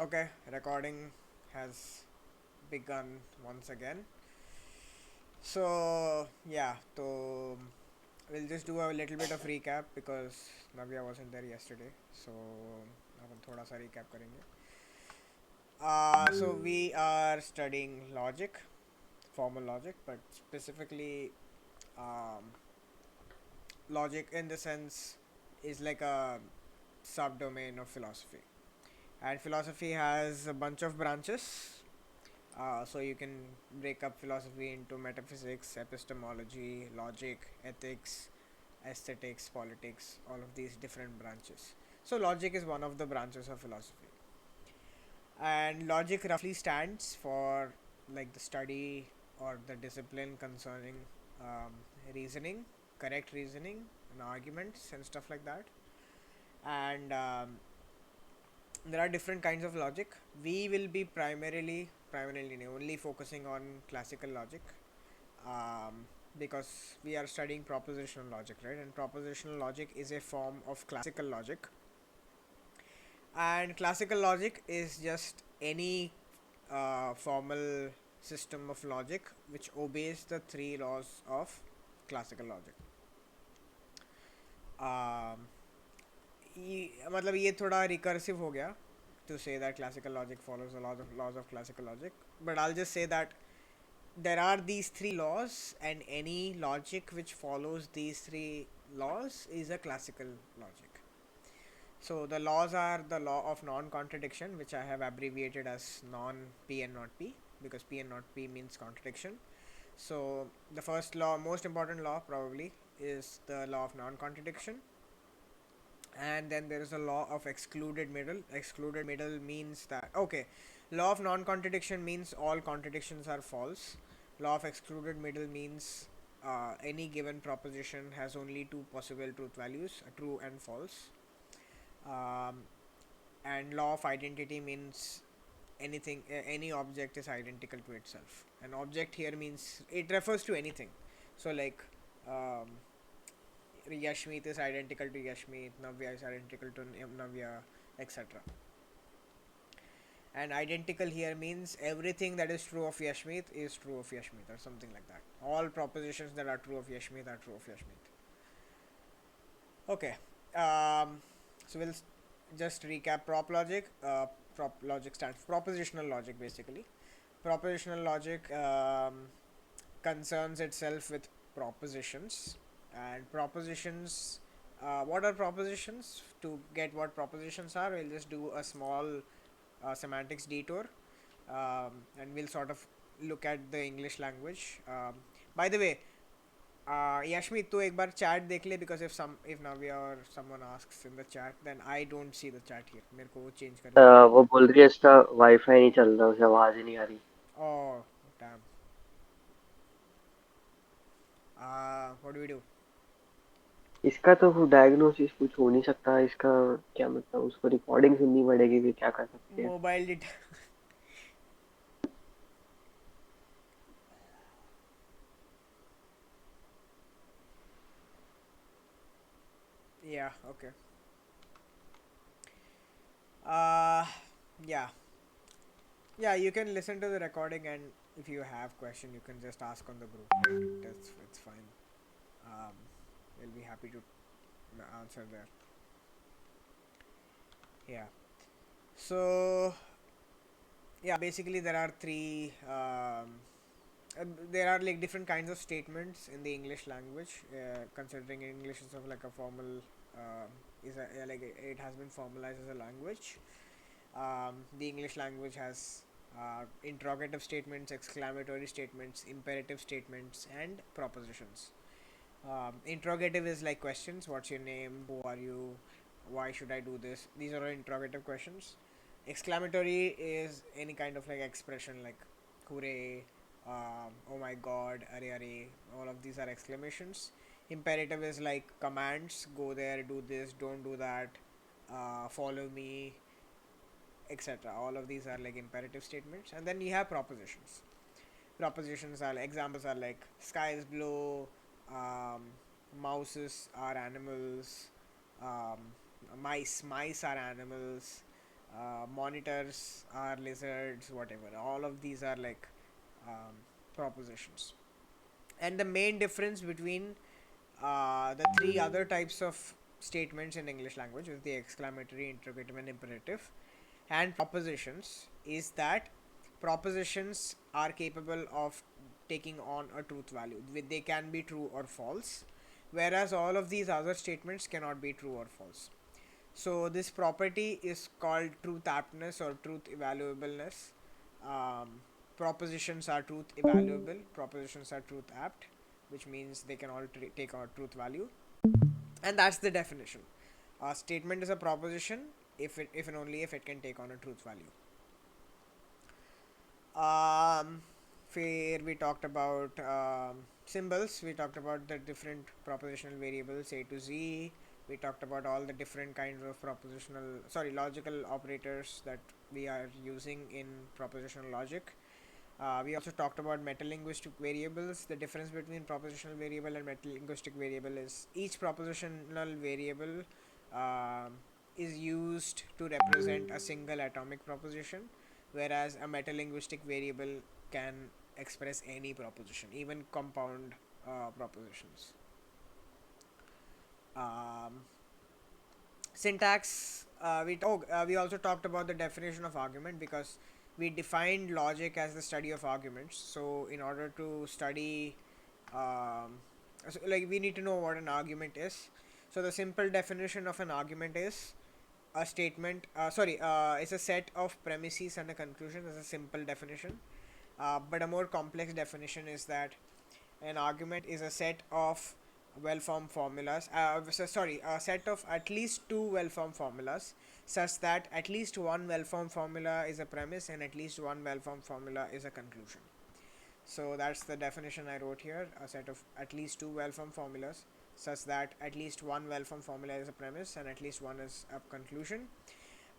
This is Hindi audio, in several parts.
Okay, recording has begun once again. So we'll just do a little bit of recap because Navya wasn't there yesterday. So अपन थोड़ा सा recap करेंगे. So we are studying logic, formal logic, but specifically um, logic in the sense is like a subdomain of philosophy. And philosophy has a bunch of branches. So you can break up philosophy into metaphysics, epistemology, logic, ethics, aesthetics, politics, all of these different branches. So logic is one of the branches of philosophy. And logic roughly stands for like the study or the discipline concerning um, reasoning, correct reasoning, and arguments and stuff like that. And there are different kinds of logic. We will be primarily only focusing on classical logic, because we are studying propositional logic, right? And propositional logic is a form of classical logic. And classical logic is just any formal system of logic which obeys the three laws of classical logic. um, मतलब ये थोड़ा recursive हो गया to say that classical logic follows the laws of classical logic, but I'll just say that there are these three laws, and any logic which follows these three laws is a classical logic. So the laws are the law of non-contradiction, which I have abbreviated as non-P and not P, because P and not P means contradiction. So the first law, most important law probably, is the law of non-contradiction. And then there is a law of excluded middle. Excluded middle means that, okay, law of non-contradiction means all contradictions are false. Law of excluded middle means any given proposition has only two possible truth values, true and false. um, and law of identity means any object is identical to itself. An object here means it refers to anything. So like, um, Yashmeet is identical to Yashmeet, Navya is identical to Navya, etc. And identical here means everything that is true of Yashmeet is true of Yashmeet, or something like that. All propositions that are true of Yashmeet are true of Yashmeet. Okay. Um, so we'll just recap prop logic. Prop logic stands for propositional logic, basically. Propositional logic concerns itself with propositions. And propositions, what are propositions? To get what propositions are, we'll just do a small semantics detour, and we'll sort of look at the English language. By the way, Yashmi, तू एक बार chat देख ले, because if Navya or someone asks in the chat, then I don't see the chat here. मेरे को वो change करनी पड़ेगी. वो बोल रही है इसका वाईफाई नहीं चल रहा, उसे आवाज ही नहीं आ रही। Oh, damn. What do we do? इसका तो डायग्नोसिस कुछ हो नहीं सकता, इसका क्या मतलब, उसको रिकॉर्डिंग सुननी पड़ेगी कि क्या कर सकते हैं। Mobile data. Yeah. Okay. Uh, yeah. Yeah. You can listen to the recording, and if you have question, you can just ask on the group. Right? It's fine. Um, we'll be happy to answer there. Yeah. So yeah, basically there are three. There are like different kinds of statements in the English language. Considering English is of like a formal, is a, like it has been formalized as a language. The English language has interrogative statements, exclamatory statements, imperative statements, and propositions. Interrogative is like questions: what's your name? Who are you? Why should I do this? These are all interrogative questions. Exclamatory is any kind of like expression, like hooray, oh my god, are are. All of these are exclamations. Imperative is like commands: go there, do this, don't do that, follow me, etc. All of these are like imperative statements. And then you have propositions. Propositions are like, examples are like sky is blue, um, mouses are animals, um, mice are animals, monitors are lizards, whatever. All of these are like propositions. And the main difference between the three other types of statements in English language is the exclamatory, interrogative, and imperative, and propositions is that propositions are capable of taking on a truth value. They can be true or false, whereas all of these other statements cannot be true or false. So this property is called truth aptness or truth evaluableness. Um, Propositions are truth evaluable. Propositions are truth apt, which means they can all take on truth value, and that's the definition. A statement is a proposition if and only if it can take on a truth value. Um, where we talked about symbols, we talked about the different propositional variables A to Z. We talked about all the different kinds of logical operators that we are using in propositional logic. We also talked about metalinguistic variables. The difference between propositional variable and metalinguistic variable is each propositional variable um is used to represent a single atomic proposition, whereas a metalinguistic variable can express any proposition, even compound propositions. Um, Syntax. We also talked about the definition of argument because we defined logic as the study of arguments. So in order to study, um, like we need to know what an argument is. So the simple definition of an argument is a statement. It's a set of premises and a conclusion. That's a simple definition. But a more complex definition is that an argument is a set of well-formed formulas. A set of at least two well-formed formulas, such that at least one well-formed formula is a premise and at least one well-formed formula is a conclusion. So that's the definition I wrote here: a set of at least two well-formed formulas, such that at least one well-formed formula is a premise and at least one is a conclusion.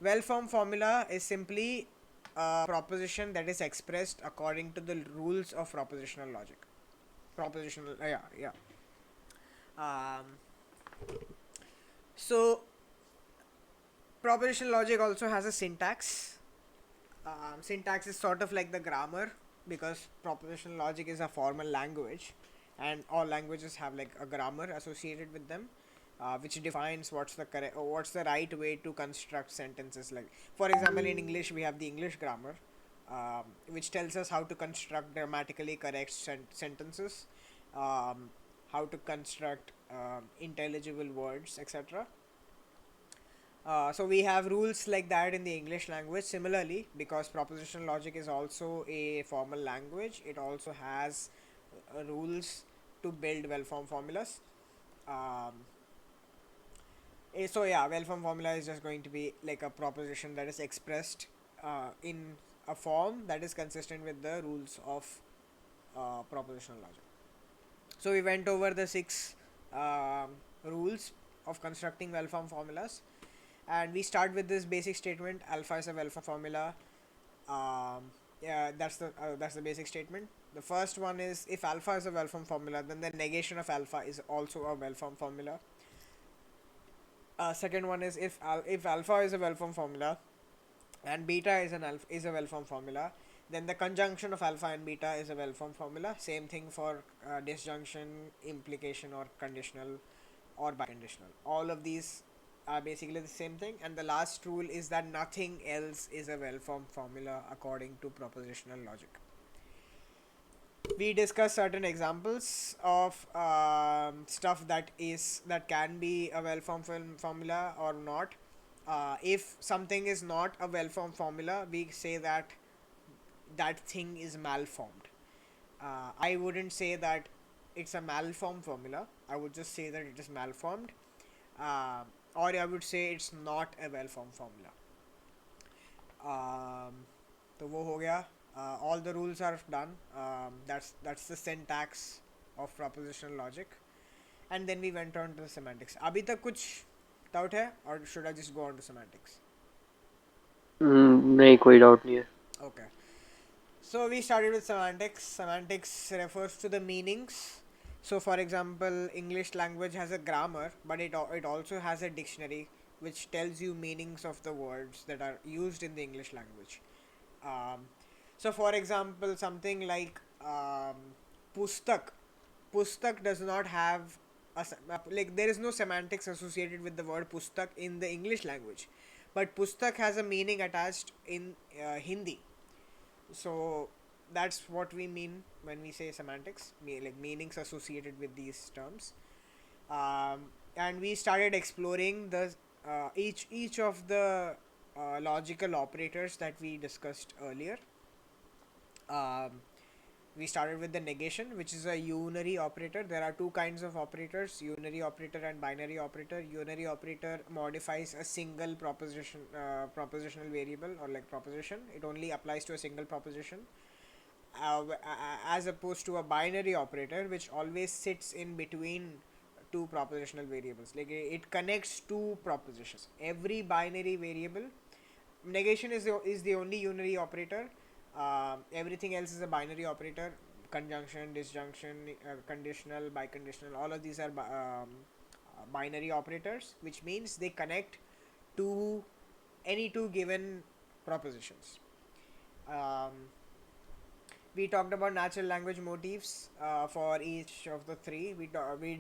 Well-formed formula is simply a proposition that is expressed according to the rules of propositional logic. Propositional, yeah. Um, so propositional logic also has a syntax. Syntax is sort of like the grammar because propositional logic is a formal language, and all languages have like a grammar associated with them, which defines what's the right way to construct sentences. Like for example, in English we have the English grammar, which tells us how to construct grammatically correct sentences, um, how to construct intelligible words, etc. So we have rules like that in the English language. Similarly, because propositional logic is also a formal language, it also has rules to build well-formed formulas. Um, well-formed formula is just going to be like a proposition that is expressed in a form that is consistent with the rules of propositional logic. So we went over the six rules of constructing well-formed formulas, and we start with this basic statement: alpha is a well-formed formula. That's the basic statement. The first one is, if alpha is a well-formed formula, then the negation of alpha is also a well-formed formula. Second one is, if alpha is a well-formed formula and beta is a well-formed formula, then the conjunction of alpha and beta is a well-formed formula. Same thing for disjunction, implication, or conditional or biconditional. All of these are basically the same thing. And the last rule is that nothing else is a well-formed formula according to propositional logic. We discuss certain examples of stuff that can be a well-formed formula or not. If something is not a well-formed formula, we say that that thing is malformed. I wouldn't say that it's a malformed formula. I would just say that it is malformed, uh, or I would say it's not a well-formed formula. तो वो हो गया. All the rules are done. That's the syntax of propositional logic, and then we went on to the semantics. अभी तक कुछ doubt है, or should I just go on to semantics? नहीं, कोई डाउट नहीं है. Okay. So we started with semantics. Semantics refers to the meanings. So for example, English language has a grammar, but it also has a dictionary which tells you meanings of the words that are used in the English language. Um, so, for example, something like pustak. Pustak does not have like there is no semantics associated with the word pustak in the English language, but pustak has a meaning attached in Hindi. So that's what we mean when we say semantics, like meanings associated with these terms. And we started exploring the each of the logical operators that we discussed earlier. Um, we started with the negation, which is a unary operator. There are two kinds of operators: unary operator and binary operator. Unary operator modifies a single propositional variable, or like proposition. It only applies to a single proposition, as opposed to a binary operator, which always sits in between two propositional variables. Like it connects two propositions. Every binary variable, negation is the only unary operator. Everything else is a binary operator. Conjunction, disjunction, conditional, biconditional, all of these are binary operators, which means they connect to any two given propositions. Um, we talked about natural language motifs for each of the three. We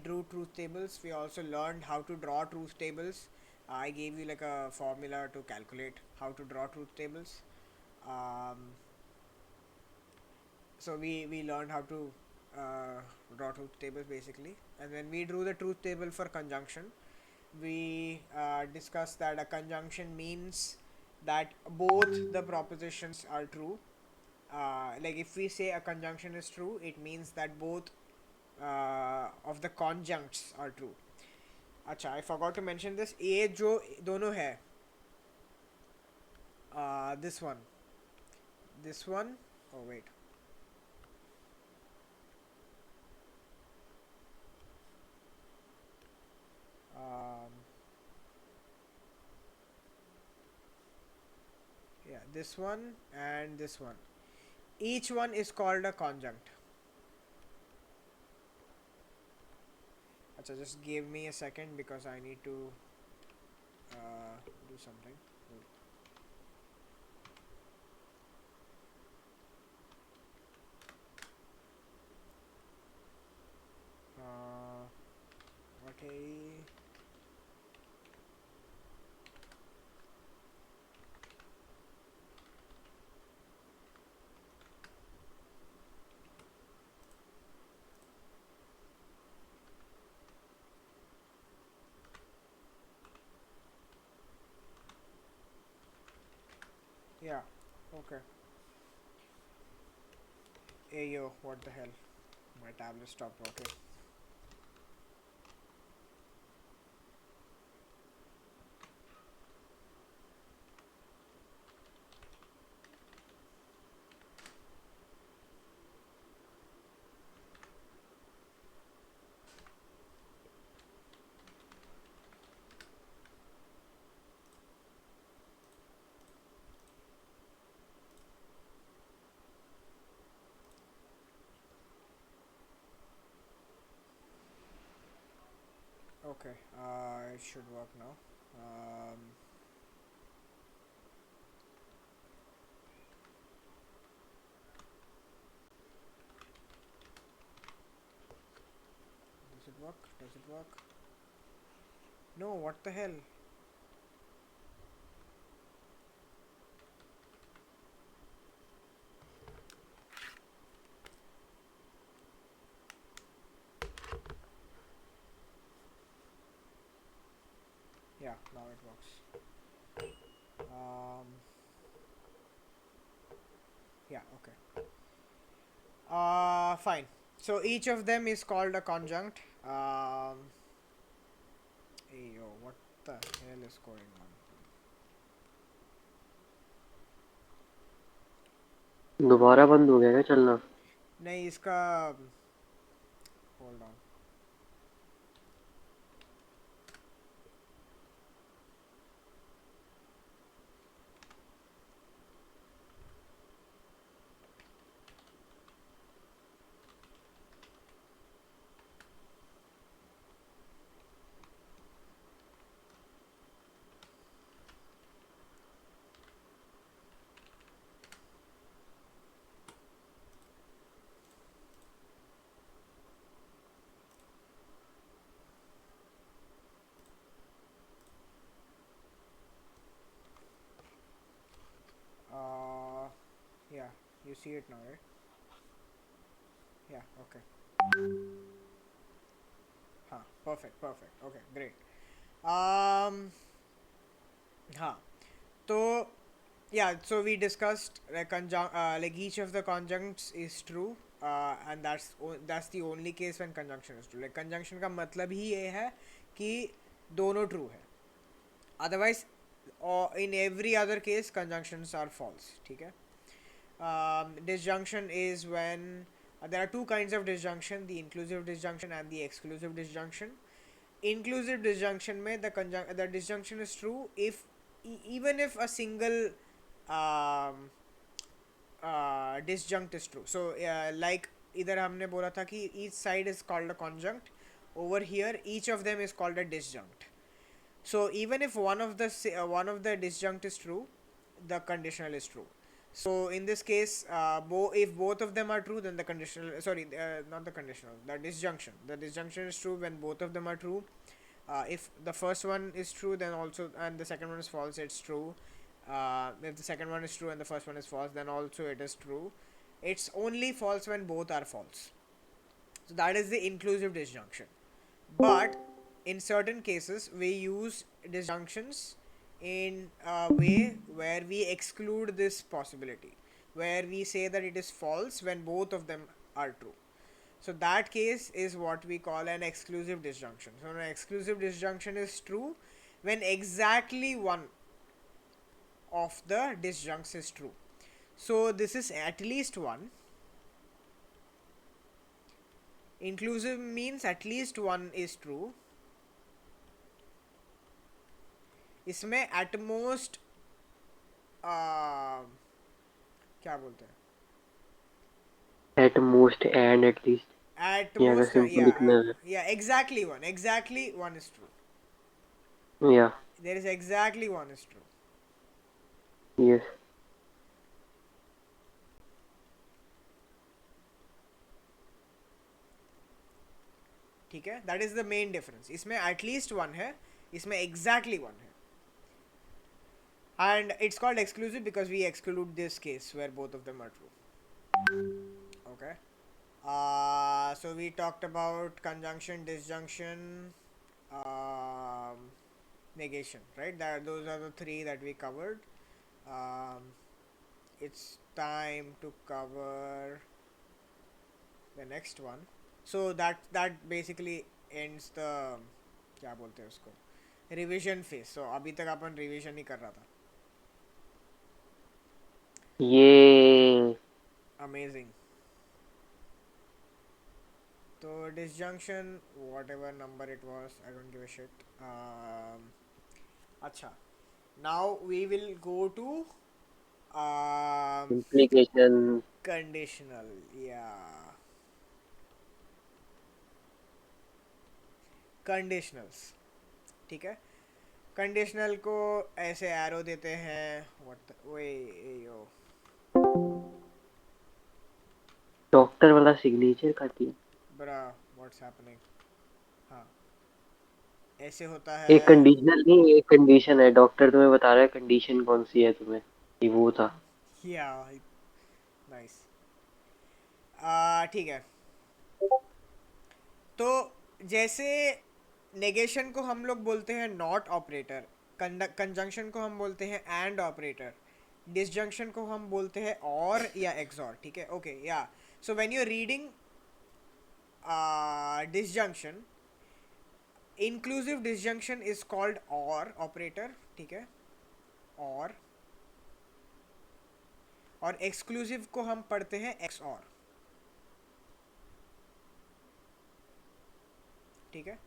drew truth tables. We also learned how to draw truth tables. I gave you like a formula to calculate how to draw truth tables. Um, so we learned how to draw truth tables basically, and then we drew the truth table for conjunction. We discussed that a conjunction means that both the propositions are true. Like if we say a conjunction is true, it means that both of the conjuncts are true. अच्छा, I forgot to mention this. ये जो दोनों है, this one. Oh wait. Um, yeah, this one and this one. Each one is called a conjunct. Achha, just give me a second because I need to do something. Okay. Yeah. Okay. Hey yo, what the hell? My tablet stopped working. Okay, it should work now. Does it work? Does it work? No, what the hell? Yeah, now it works. Um, yeah, okay. Fine. So each of them is called a conjunct. Hey yo, what the hell is going on? दोबारा बंद हो गया क्या चलना? नहीं इसका hold on. You see it now, right? Yeah, okay. हाँ, perfect, perfect. Okay, great. हाँ, तो yeah, so we discussed like like each of the conjuncts is true, and that's the only case when conjunction is true. Like conjunction का मतलब ही ये है कि दोनों true है. Otherwise, or in every other case, conjunctions are false. ठीक है? Disjunction is when there are two kinds of disjunction: the inclusive disjunction and the exclusive disjunction. Inclusive disjunction में the disjunction is true if even if a single um, disjunct is true. So like इधर हमने बोला था कि each side is called a conjunct. Over here, each of them is called a disjunct. So even if one of the disjunct is true, the conditional is true. So in this case, if both of them are true, then the conditional, sorry, not the conditional, the disjunction is true when both of them are true. If the first one is true, then also, and the second one is false, it's true. If the second one is true and the first one is false, then also it is true. It's only false when both are false. So that is the inclusive disjunction. But in certain cases, we use disjunctions in a way where we exclude this possibility, where we say that it is false when both of them are true. So that case is what we call an exclusive disjunction. So an exclusive disjunction is true when exactly one of the disjuncts is true. So this is at least one. Inclusive means at least one is true. इसमें at most क्या बोलते हैं At most and at least. at ये अगर most सिंपल लिखना है. yeah, exactly one is true. Yeah. There is exactly one is true. Yes. ठीक है, that is the main difference. इसमें at least one है, इसमें exactly one है. And it's called exclusive because we exclude this case where both of them are true. Okay. So we talked about conjunction, disjunction, negation, right? Those are the three that we covered. Um, it's time to cover the next one. So that basically ends the क्या बोलते हैं उसको रिविजन फेज. सो अभी तक अपन रिविजन ही कर रहा था. ये अमेजिंग. तो disjunction, whatever number it was, I don't give a shit. अच्छा, now we will go to implication. conditional. Yeah, conditionals. ठीक है, कंडीशनल को ऐसे एरो देते हैं. व्हाट वे यो डॉक्टर वाला सिग्नेचर करती है. ब्रा, व्हाट्स हैपनिंग. हाँ, ऐसे होता एक है. कंडीशनल नहीं, एक कंडीशन है. डॉक्टर तुम्हें बता रहा है कंडीशन कौन सी है तुम्हें. ये वो था. या नाइस. ठीक है. तो जैसे नेगेशन को हम लोग बोलते हैं नॉट ऑपरेटर, कंजंक्शन को हम बोलते हैं एंड ऑपरेटर, डिसजंक्शन को हम बोलते हैं और या एक्सॉर. ठीक है, ओके. या so when you reading disjunction, inclusive disjunction is called और ऑपरेटर. ठीक है, और एक्सक्लूसिव को हम पढ़ते हैं एक्स और. ठीक है.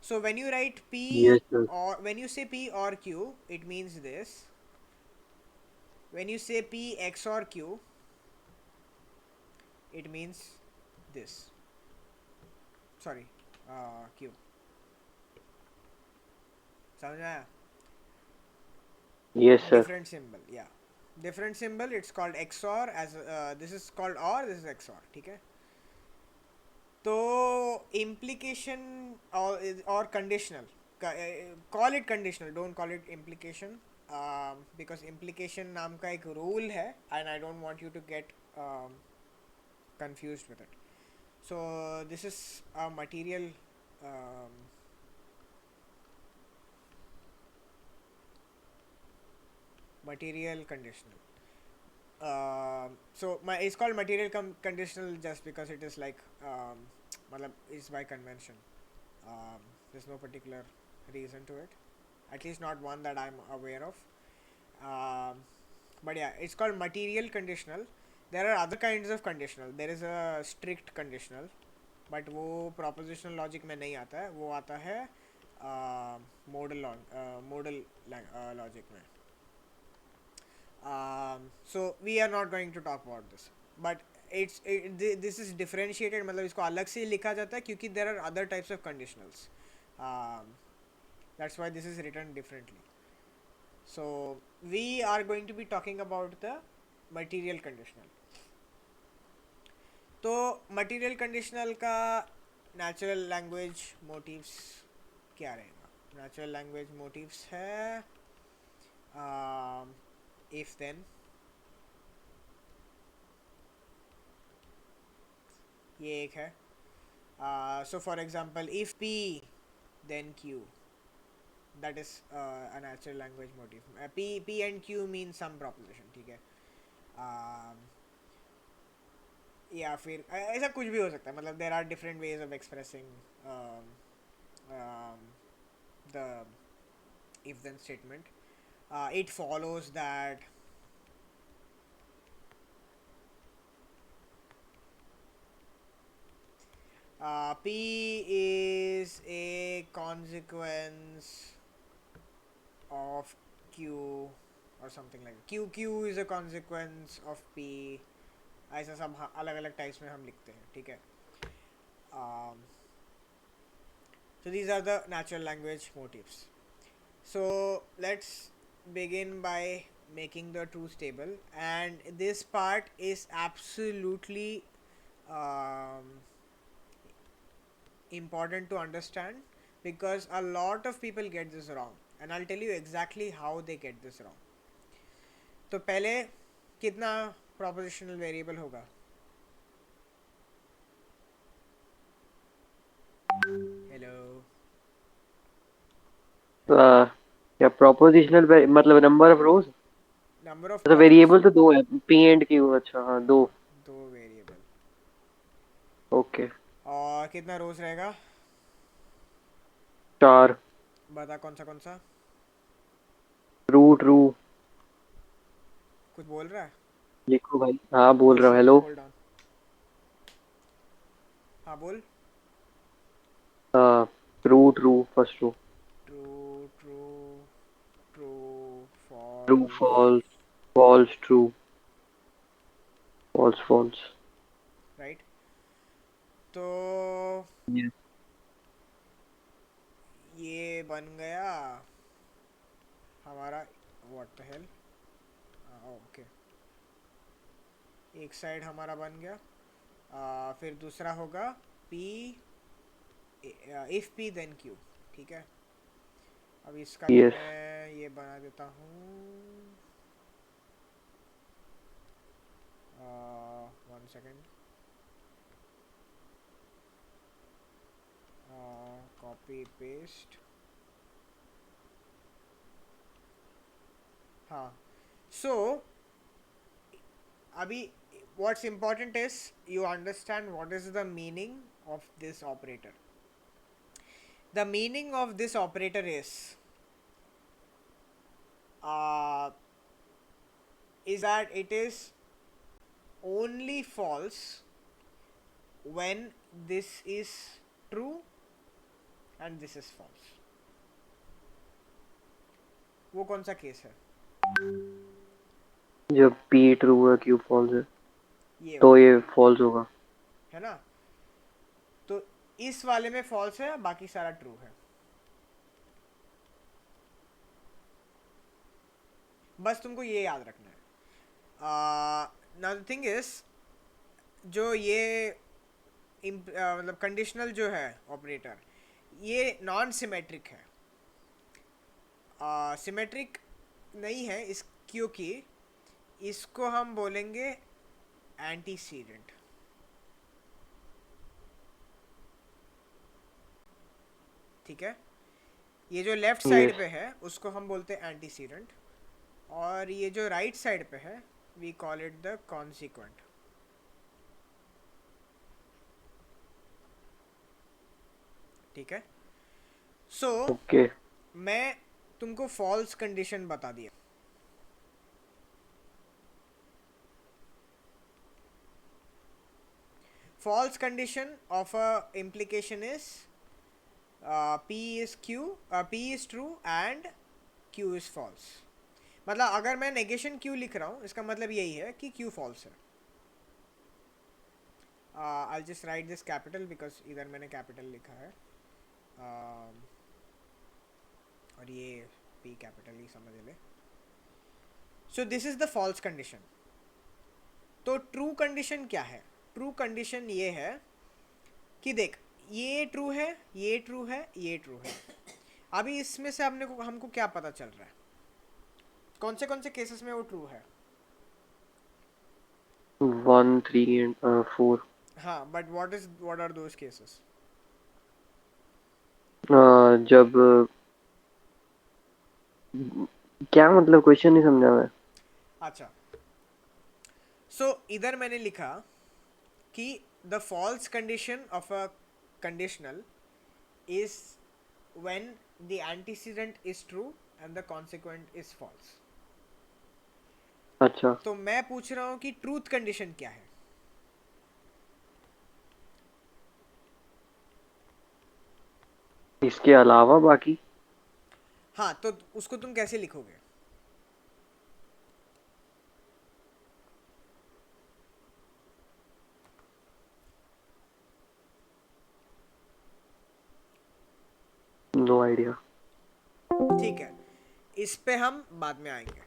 So when you write P Yes, sir. or when you say P or Q, it means this. When you say P X or Q, it means this. Sorry, Q. समझ में आया? Yes, sir. Different symbol, yeah. Different symbol. It's called XOR. As this is called OR. This is XOR. ठीक है. तो implication or conditional. Call it conditional. Don't call it implication. Because implication नाम का एक रूल है and I don't want you to get confused with it. So this is a material conditional. So it's called material conditional just because it is like matlab it's by convention. There's no particular reason to it, at least not one that I'm aware of. But yeah, it's called material conditional. There are other kinds of conditional. There is a strict conditional, but वो propositional logic में नहीं आता है, वो आता है modal logic में. So we are not going to talk about this, but this is differentiated, मतलब इसको अलग से लिखा जाता है क्योंकि there are other types of conditionals. That's why this is written differently. So we are going to be talking about the material conditional. तो material conditional का natural language motifs क्या रहेगा? Natural language motifs है if then, ये एक है. So for example, if P then Q, that is a natural language motif. P and Q mean some proposition, ठीक है. या फिर ऐसा कुछ भी हो सकता है, मतलब there are different ways of expressing the if then statement. It follows that P is a consequence of Q or something like that. Q is a consequence of P. ऐसा सब अलग अलग टाइप्स में हम लिखते हैं, ठीक है. So these are the natural language motifs. So let's begin by making the truth table, and this part is absolutely important to understand because a lot of people get this wrong, and I'll tell you exactly how they get this wrong. तो पहले कितना propositional variable होगा? Hello. क्या propositional मतलब number of rows? Number of अच्छा वेरिएबल तो दो है, P एंड Q. अच्छा हाँ दो वेरिएबल. ओके. और कितना रोज रहेगा? 4. बता कौन सा? रूट रू. कुछ बोल रहा है? लिखो भाई. हाँ बोल रहा हूँ. हेलो. Hold on. हाँ बोल. रूट row first row. True true true true false. False. False true. False false. Right. तो यस. ये बन गया हमारा व्हाट द हेल. ओके, एक साइड हमारा बन गया. फिर दूसरा होगा P if P then Q, ठीक है. अब इसका यस. मैं ये बना देता हूँ. 1 सेकेंड. Copy paste. हाँ. सो अभी what's important is you understand what is the meaning of this operator. The meaning of this operator is that it is only false when this is true and this is false. वो कौन सा केस है? जब P ट्रू है Q फॉल्स है ये तो ये फॉल्स होगा, है ना. तो इस वाले में फॉल्स है, बाकी सारा ट्रू है. बस तुमको ये याद रखना है. नाउ द थिंग इज, जो ये मतलब कंडीशनल जो है ऑपरेटर, ये नॉन सिमेट्रिक है. सिमेट्रिक नहीं है इस, क्योंकि इसको हम बोलेंगे एंटीसीडेंट। ठीक है, ये जो लेफ्ट साइड यस। पे है उसको हम बोलते हैं एंटीसीडेंट, और ये जो राइट साइड पे है we call it the consequent. ठीक है, सो ओके। मैं तुमको फॉल्स कंडीशन बता दिया। false condition of a implication is P is Q, P is true and Q is false। मतलब अगर मैं नेगेशन Q लिख रहा हूँ इसका मतलब यही है कि Q false है। I'll just write this capital because इधर मैंने capital लिखा है, और ये P capital ही समझ ले। So this is the false condition। तो ट्रू कंडीशन क्या है? ट्रू कंडीशन ये है कि देख, ये ट्रू है, ये ट्रू है, ये ट्रू है। अभी इसमें से हमको क्या पता चल रहा है, कौन से केसेस में वो ट्रू है? 1, 3 एंड 4। हाँ, but what are those cases? जब क्या मतलब, क्वेश्चन नहीं समझा मैं। अच्छा, सो इधर मैंने लिखा कि the false condition of a conditional is when the antecedent is true and the consequent is false. अच्छा, तो मैं पूछ रहा हूँ कि ट्रूथ कंडीशन क्या है? इसके अलावा बाकी। हाँ, तो उसको तुम कैसे लिखोगे? No idea. ठीक है, इस पे हम बाद में आएंगे।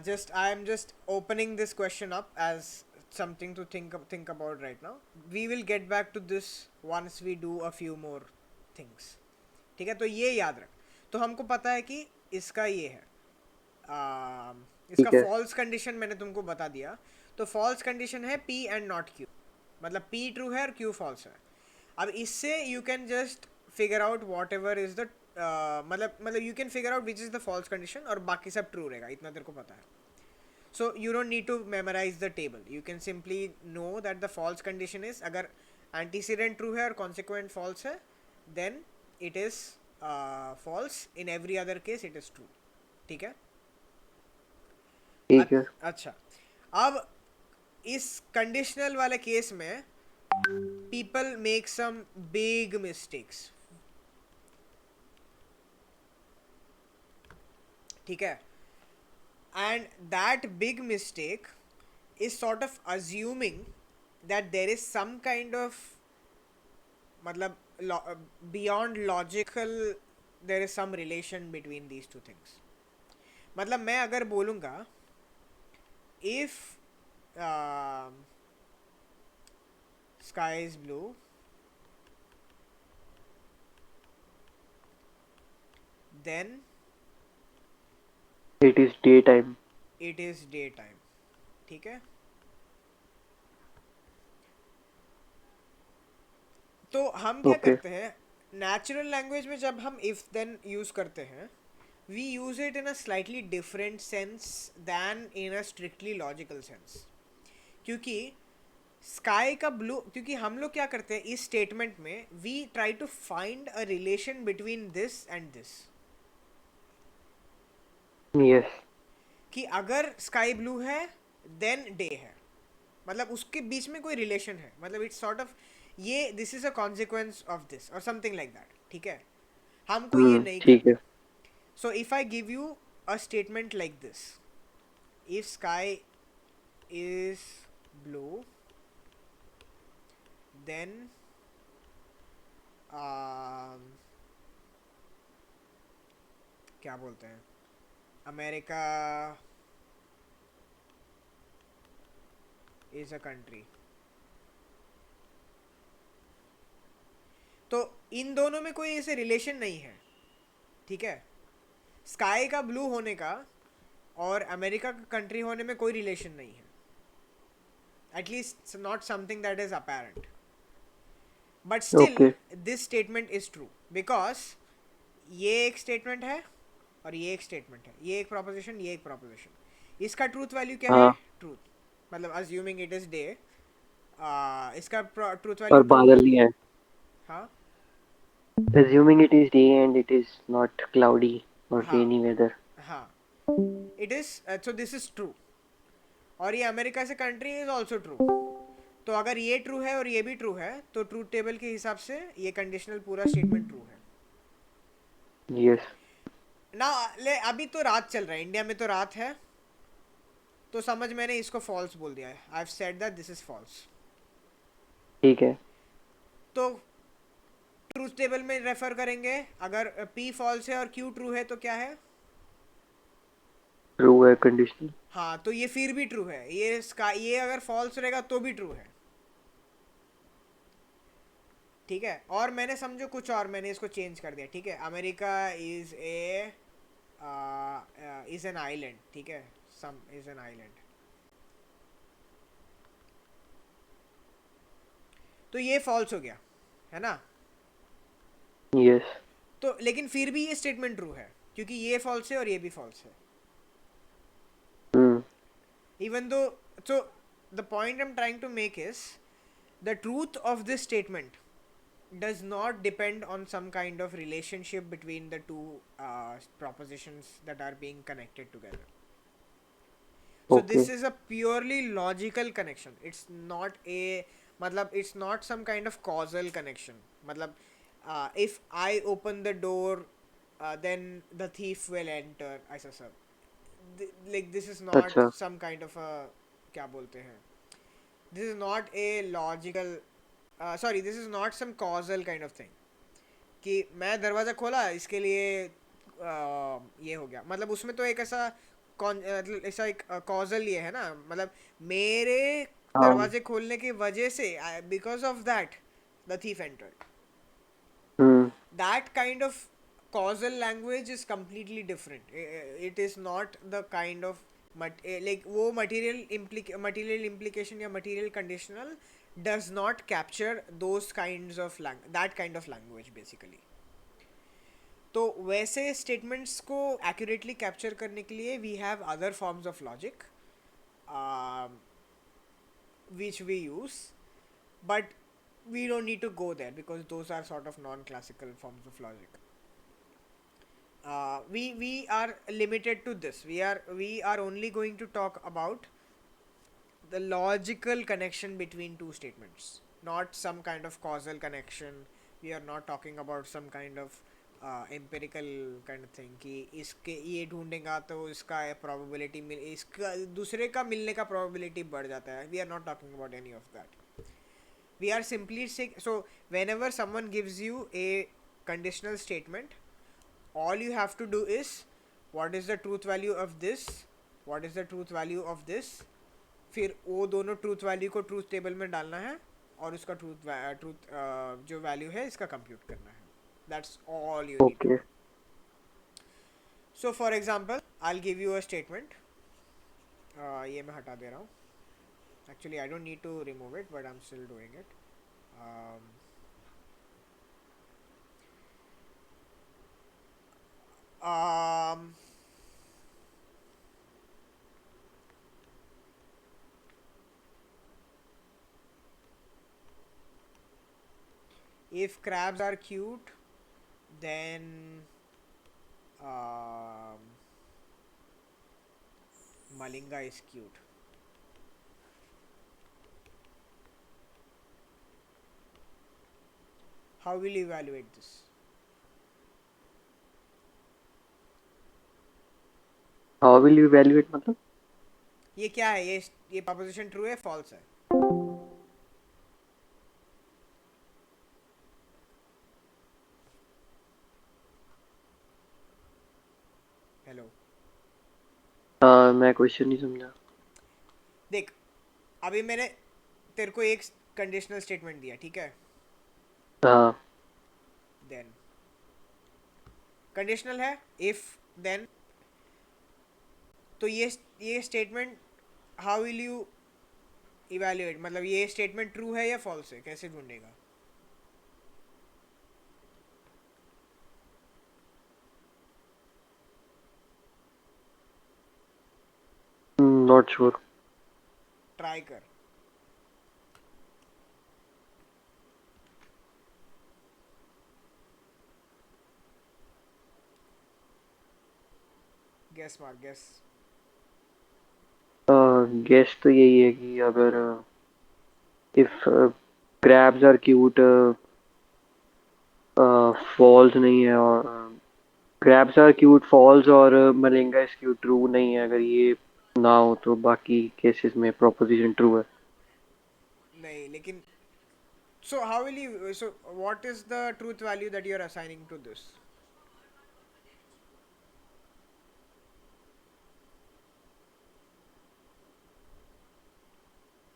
Just I am just opening this question up as something to think about right now. We will get back to this once we do a few more things। ठीक है, तो ये याद रख। तो हमको पता है कि इसका ये है, इसका ठीक है। फॉल्स कंडीशन मैंने तुमको बता दिया। तो फॉल्स कंडीशन है P एंड नॉट Q, मतलब P ट्रू है और Q फॉल्स है। अब इससे you can just figure out whatever is the, मतलब you can figure out which is the false condition, और बाकी सब ट्रू रहेगा, इतना तेरे को पता है। So you don't need to memorise the table, you can simply know that the false condition is, अगर एंटीसीडेंट ट्रू है और कॉन्सिक्वेंट फॉल्स है, then it is false, in every other case it is true. ठीक है? ठीक है। अच्छा, अब इस कंडीशनल वाले केस में people make some big mistakes। ठीक है, and that big mistake is sort of assuming that there is some kind of, मतलब beyond logical, there is some relation between these two things। मतलब मैं अगर बोलूँगा if sky is blue then it is day time. it is daytime। ठीक है, तो हम क्या ओके। करते हैं नेचुरल लैंग्वेज में, जब हम इफ देन यूज करते हैं, we use it in a slightly different sense than in a strictly logical sense. क्योंकि स्काई का ब्लू, क्योंकि हम लोग क्या करते हैं इस स्टेटमेंट में, we try to find a relation between this and this, yes. कि अगर स्काई ब्लू है देन डे है, मतलब उसके बीच में कोई रिलेशन है, मतलब इट्स सॉर्ट ऑफ ये this is a consequence of this और समथिंग लाइक दैट। ठीक है, हमको ये नहीं ठीक करना है। है। So if I give you a statement like this, if sky is blue then um, क्या बोलते हैं, अमेरिका इज अ कंट्री। तो इन दोनों में कोई ऐसे रिलेशन नहीं है। ठीक है, स्काई का ब्लू होने का और अमेरिका का कंट्री होने में कोई रिलेशन नहीं है, at least not something that is apparent. But still okay. This statement is true because ये एक स्टेटमेंट है और ये एक स्टेटमेंट है, ये एक प्रोपोजिशन, ये एक प्रोपोजिशन. इसका ट्रूथ वैल्यू क्या है? हाँ. ट्रूथ. मतलब अज्यूमिंग इट इज डे, इसका ट्रूथ और वैल्यू ट्रू बादल है. नहीं है. हाँ. Assuming it is day and it is not cloudy or हाँ. rainy weather. हाँ. It is, so this is true. और ये अमेरिका से कंट्री इज ऑल्सो ट्रू. तो अगर ये ट्रू है और ये भी ट्रू है तो ट्रूथ टेबल के हिसाब से ये कंडीशनल पूरा स्टेटमेंट ट्रू है Yes. ना. ले अभी तो रात चल रहा है इंडिया में, तो रात है, तो समझ मैंने इसको फॉल्स बोल दिया है. I have said that this is false. ठीक है. तो ट्रूथ टेबल में रेफर करेंगे, अगर P फॉल्स है और Q ट्रू है तो क्या है? ट्रू है कंडीशनल. हाँ, तो ये फिर भी ट्रू है. ये अगर फॉल्स रहेगा तो भी ट्रू है. ठीक है. और मैंने समझो कुछ और, मैंने इसको चेंज कर दिया. ठीक है. America is an island. ठीक है. सम इज एन आइलैंड. तो ये फॉल्स हो गया है ना. Yes. तो लेकिन फिर भी ये स्टेटमेंट ट्रू है क्योंकि ये फॉल्स है और ये भी फॉल्स है. Hmm. Even though, so the point I'm trying to make is the truth of this statement does not depend on some kind of relationship between the two propositions that are being connected together. So this Okay. is a purely logical connection. It's not a, matlab it's not some kind of causal connection. Matlab if I open the door, then the thief will enter. ऐसा सब. Like this is not अच्छा. some kind of a, क्या बोलते हैं, this is not a logical, sorry, this is not some causal kind of thing कि मैं दरवाज़ा खोला इसके लिए ये हो गया. मतलब उसमें तो एक ऐसा मतलब ऐसा एक कॉजल ये है ना. मतलब मेरे हाँ. दरवाजे खोलने की वजह से, because of that the thief entered. Hmm. That kind of causal language is completely different. It is not the kind of like वो material implication या material conditional does not capture those kinds of that kind of language basically. तो वैसे स्टेटमेंट्स को एक्यूरेटली कैप्चर करने के लिए we have other forms of logic which we use, but we don't need to go there because those are sort of non-classical forms of logic. We are limited to this. We are only going to talk about the logical connection between two statements, not some kind of causal connection. We are not talking about some kind of empirical kind of thing कि इसके ये ढूंढेगा तो इसका probability मिल, इसका दूसरे का मिलने का probability बढ़ जाता है. We are not talking about any of that. We are simply saying, so whenever someone gives you a conditional statement, all you have to do is what is the truth value of this, what is the truth value of this, फिर वो दोनों ट्रूथ वैल्यू को ट्रूथ टेबल में डालना है और उसका ट्रूथ जो वैल्यू है इसका कंप्यूट करना है. That's all you need to Okay. Do. So for example I will give you a statement. ये मैं हटा दे रहा हूँ. Actually I don't need to remove it but I am still doing it. um, if crabs are cute, then um, Malinga is cute. How will you evaluate this? How will you evaluate मतलब? ये क्या है? ये proposition true है false है? हेलो. मैं क्वेश्चन नहीं समझा. देख, अभी मैंने तेरे को एक कंडीशनल स्टेटमेंट दिया, ठीक है. हाँ. देन कंडीशनल है इफ देन तो ये statement how will you evaluate, मतलब ये स्टेटमेंट ट्रू है या फॉल्स है, कैसे ढूंढेगा? Not sure. ट्राई कर। गेस मार, गेस। गेस तो यही है कि अगर if crabs are cute false नहीं है, और क्रैब्स आर क्यूट फॉल्स, और मलिंगा इज क्यूट ट्रू नहीं है, अगर ये ना हो तो बाकी केसेस में प्रोपोजिशन ट्रू है। नहीं लेकिन so how will you, so what is the truth value that you are assigning to this?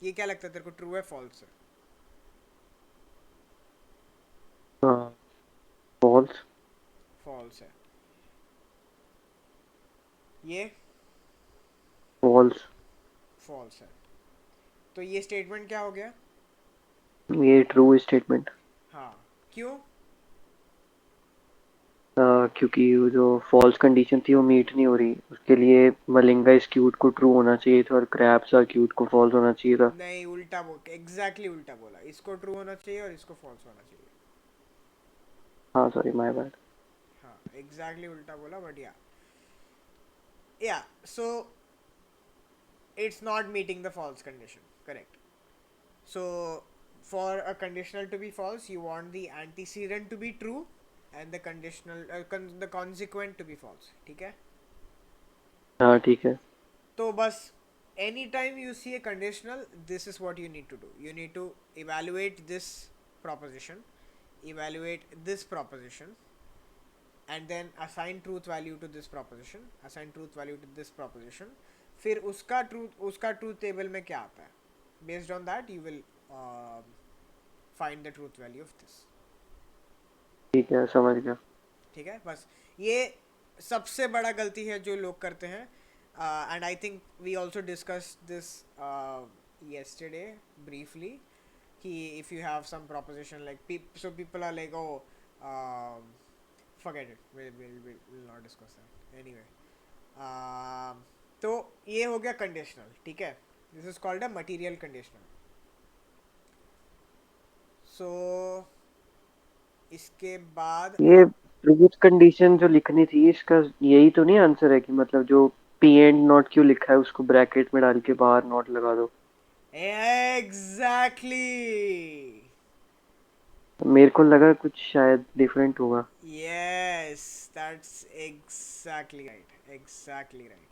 ये क्या लगता है तेरे को, ट्रू है फॉल्स है? फॉल्स। फॉल्स है। ये फॉल्स। फॉल्स है। तो ये स्टेटमेंट क्या हो गया? ये ट्रू स्टेटमेंट। हाँ। क्यों? क्योंकि वो जो फॉल्स कंडीशन थी वो मीट नहीं हो रही, उसके लिए मलिंगा इज क्यूट को ट्रू होना चाहिए था और क्रैब्स आर क्यूट को फॉल्स होना चाहिए था। नहीं, उल्टा बोल, एग्जैक्टली उल्टा बोला, इसको ट्रू होना चाहिए और इसको फॉल्स होना चाहिए। हाँ सॉरी, माय बैड। हाँ, एग्जैक्टली उल्टा बोला, बट या या सो it's not meeting the false condition, correct? So for a conditional to be false, you want the antecedent to be true and the conditional the consequent to be false, ठीक है? हाँ ठीक है। तो बस anytime you see a conditional, this is what you need to do. You need to evaluate this proposition, evaluate this proposition, and then assign truth value to this proposition, assign truth value to this proposition. फिर उसका ट्रूथ टेबल में क्या आता है, based on that you will find the truth value of this. ठीक है, समझ गया। ठीक है, बस ये सबसे बड़ा गलती है जो लोग करते हैं, and I think we also discuss this yesterday briefly, कि if you have some proposition like so people are like, oh, forget it, we'll not discuss that anyway. तो ये हो गया कंडीशनल, ठीक है? This is called a material conditional. So इसके बाद ये प्रीवियस कंडीशन जो लिखनी थी, इसका यही तो नहीं आंसर है कि मतलब जो पी एंड नॉट क्यों लिखा है उसको ब्रैकेट में डाल के बाहर नॉट लगा दो। एग्जैक्टली. मेरे को लगा कुछ शायद डिफरेंट होगा। Yes, that's exactly right, exactly right,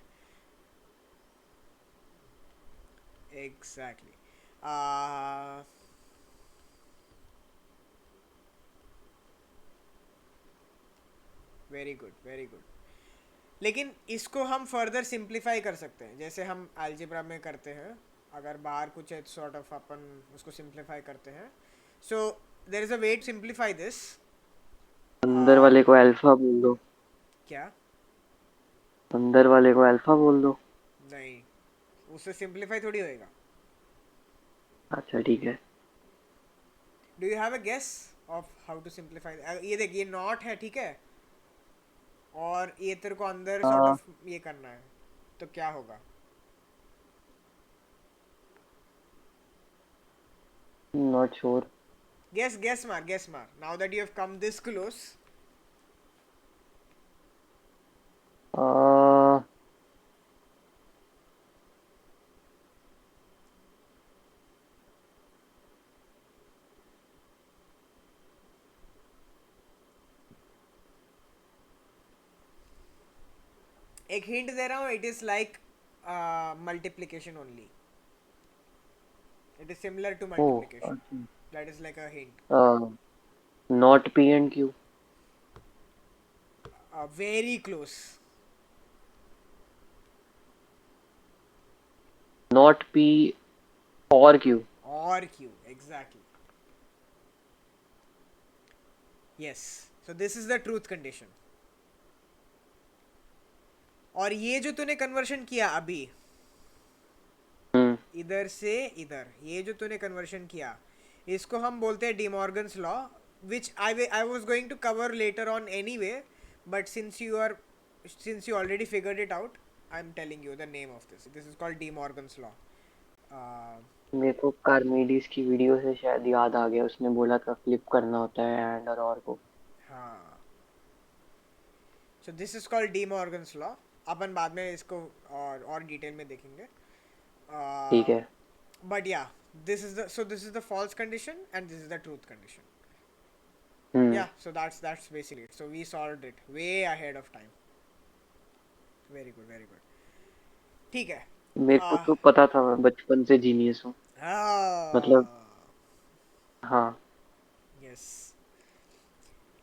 exactly. Very good, very good. लेकिन इसको हम फर्दर सिंप्लीफाई कर सकते हैं, जैसे हम अलजेब्रा में करते हैं. अगर बाहर कुछ है सॉर्ट ऑफ अपन उसको सिंप्लीफाई करते हैं. So there is a way to simplify this. अंदर वाले को अल्फा बोल दो। क्या? अंदर वाले को अल्फा बोल दो। नहीं, उससे सिंप्लीफाई थोड़ी होएगा. अच्छा ठीक है। Do you have a guess of how to simplify? ये देख, ये नॉट है, ठीक है? और ये तेरे को अंदर सॉर्ट हाँ, ऑफ ये करना है, तो क्या होगा? Not sure. गेस, गेस मार, गेस मार, now that you have come this close. एक हिंट दे रहा हूँ, it is like multiplication only. It is similar to oh, multiplication. That is like a hint. Not P and Q. Very close. Not P or Q. Or Q, exactly. Yes, so this is the truth condition. और ये जो तूने कन्वर्शन किया अभी हम्म। इधर से इधर, ये जो तूने कन्वर्शन किया, इसको हम बोलते हैं De Morgan's law, which I was going to cover later on anyway, but since you already figured it out, I am telling you the name of this is called De Morgan's law. मेरे को कार्मिडीज की वीडियो से शायद याद आ गया, उसने बोला था फ्लिप करना होता है एंड और को। हाँ, so this is called De Morgan's law. अपन बाद में इसको और डिटेल में देखेंगे। ठीक है। But yeah, this is the false condition and this is the truth condition. Hmm. Yeah, so that's basically it. So we solved it way ahead of time. Very good, very good. ठीक है. मेरे को uh, तो पता था, मैं बचपन से जीनियस हूँ। मतलब ah, हाँ। yes.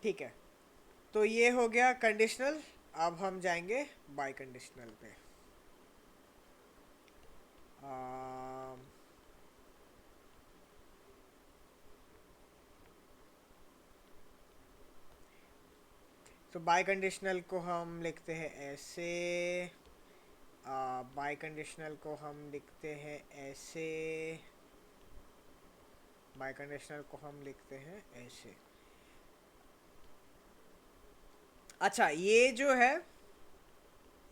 ठीक है. तो ये हो गया कंडीशनल. अब हम जाएंगे बाई कंडीशनल पे. um, तो बाई कंडीशनल को हम लिखते हैं ऐसे. बाई कंडीशनल को हम लिखते हैं ऐसे. बाई कंडीशनल को हम लिखते हैं ऐसे. अच्छा, ये जो है,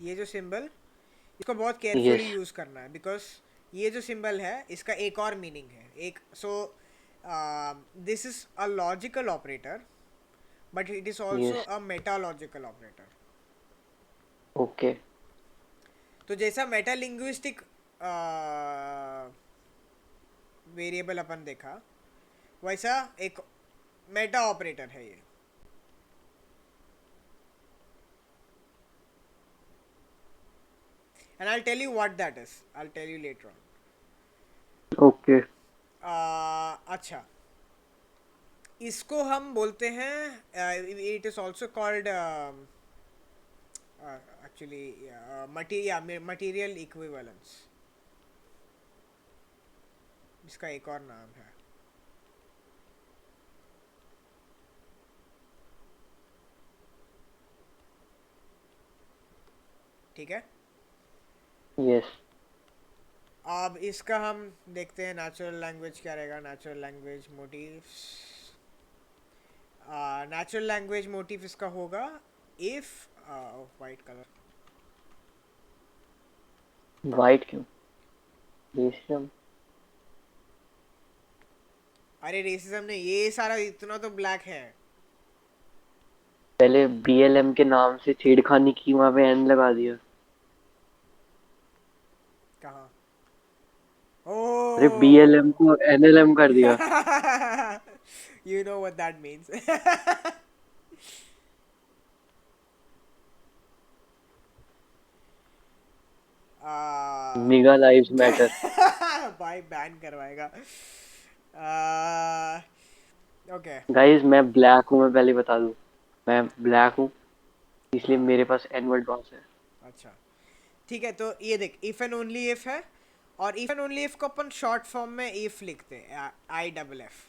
ये जो सिंबल, इसको बहुत यस। केयरफुली यूज़ करना है, बिकॉज ये जो सिंबल है इसका एक और मीनिंग है. एक सो this is a logical operator, but it is also yes. A मेटालॉजिकल operator. Okay. तो जैसा मेटालिंग्विस्टिक वेरिएबल अपन देखा, वैसा एक मेटा ऑपरेटर है ये. And I tell you what that is, I tell you later on. Okay. अच्छा, इसको हम बोलते हैं, it is also called actually material equivalence. इसका एक और नाम है. ठीक है. यस। अब इसका हम देखते हैं नेचुरल लैंग्वेज क्या रहेगा. Natural language motives. Natural language motive इसका होगा इफ वाइट कलर. वाइट क्यों? रेशम। अरे रेसिज्म ने ये सारा इतना तो ब्लैक है. पहले बीएलएम के नाम से छेड़खानी की, वहां पे एन लगा दिया। कहाँ? अरे Oh, बीएलएम को एनएलएम कर दिया। you know what that means. निगा लाइव्स मैटर। भाई बैन करवाएगा. ओके. गाइस मैं ब्लैक हूँ, मैं पहले बता दूं। मैं ब्लैक हूँ, इसलिए हाँ, मेरे पास एन वर्ड पास है। अच्छा. ठीक है, तो ये देख, इफ एंड ओनली इफ है, और इफ एंड ओनली इफ को अपन शॉर्ट फॉर्म में इफ लिखते हैं, आई डबल एफ.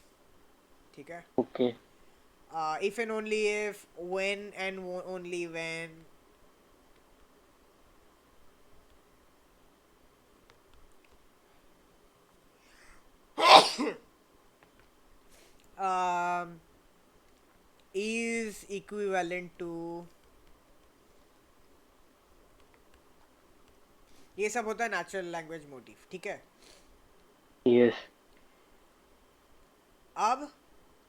ठीक है. Okay. If and only if, when and only when. Is equivalent to, ये सब होता है नेचुरल लैंग्वेज मोटिव. ठीक है. यस। अब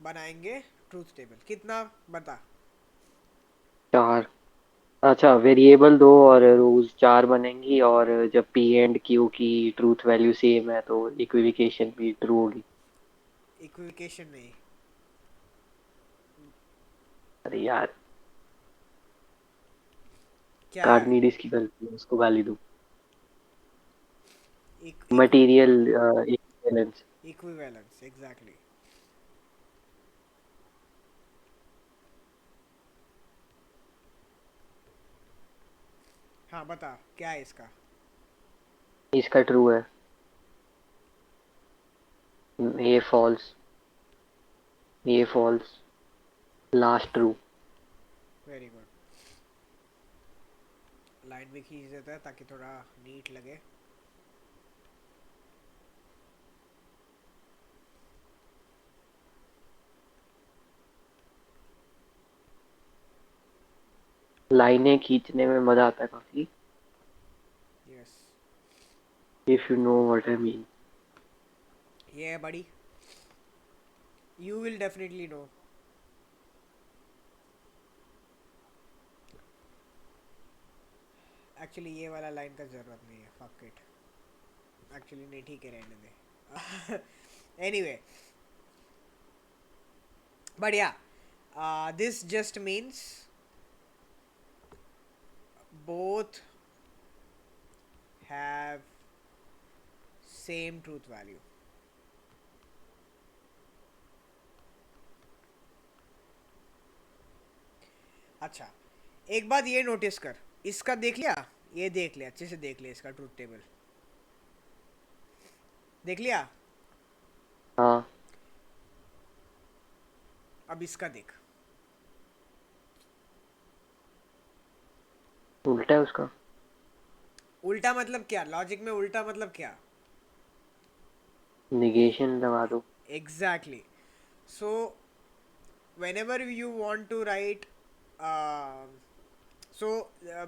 बनाएंगे ट्रूथ टेबल. कितना बता. 4। अच्छा, वेरिएबल 2 और रोज 4 बनेंगी, और जब पी एंड क्यू की ट्रूथ वैल्यू सेम है तो इक्विवेकेशन भी ट्रू होगी। इक्विवेकेशन नहीं. अरे यार, क्या है? कार्डनीडिस की गलती है, उसको गाली दूं। इक्वि मटेरियल इक्विवेलेंस। Equivalence exactly. हाँ, बता क्या है इसका. इसका ट्रू है, ये फॉल्स, ये false, last true. Very good. Line भी खींच देता है ताकि थोड़ा नीट लगे. लाइनें खींचने में मजा आता है काफी. Yes. If you know what I mean. ये बड़ी. You will definitely know. Actually ये वाला लाइन का जरूरत नहीं है. Fuck it. एक्चुअली नहीं, ठीक है, रहने दे. Anyway, but yeah, this just means both have same truth value. अच्छा, एक बात ये नोटिस कर. इसका देख लिया. ये देख लिया, अच्छे से देख लिया इसका ट्रूथ टेबल. देख लिया. हाँ. अब इसका देख. उल्टा है उसका. उल्टा मतलब क्या? लॉजिक में उल्टा मतलब क्या? निगेशन लगा दो. Exactly. So whenever you want to write,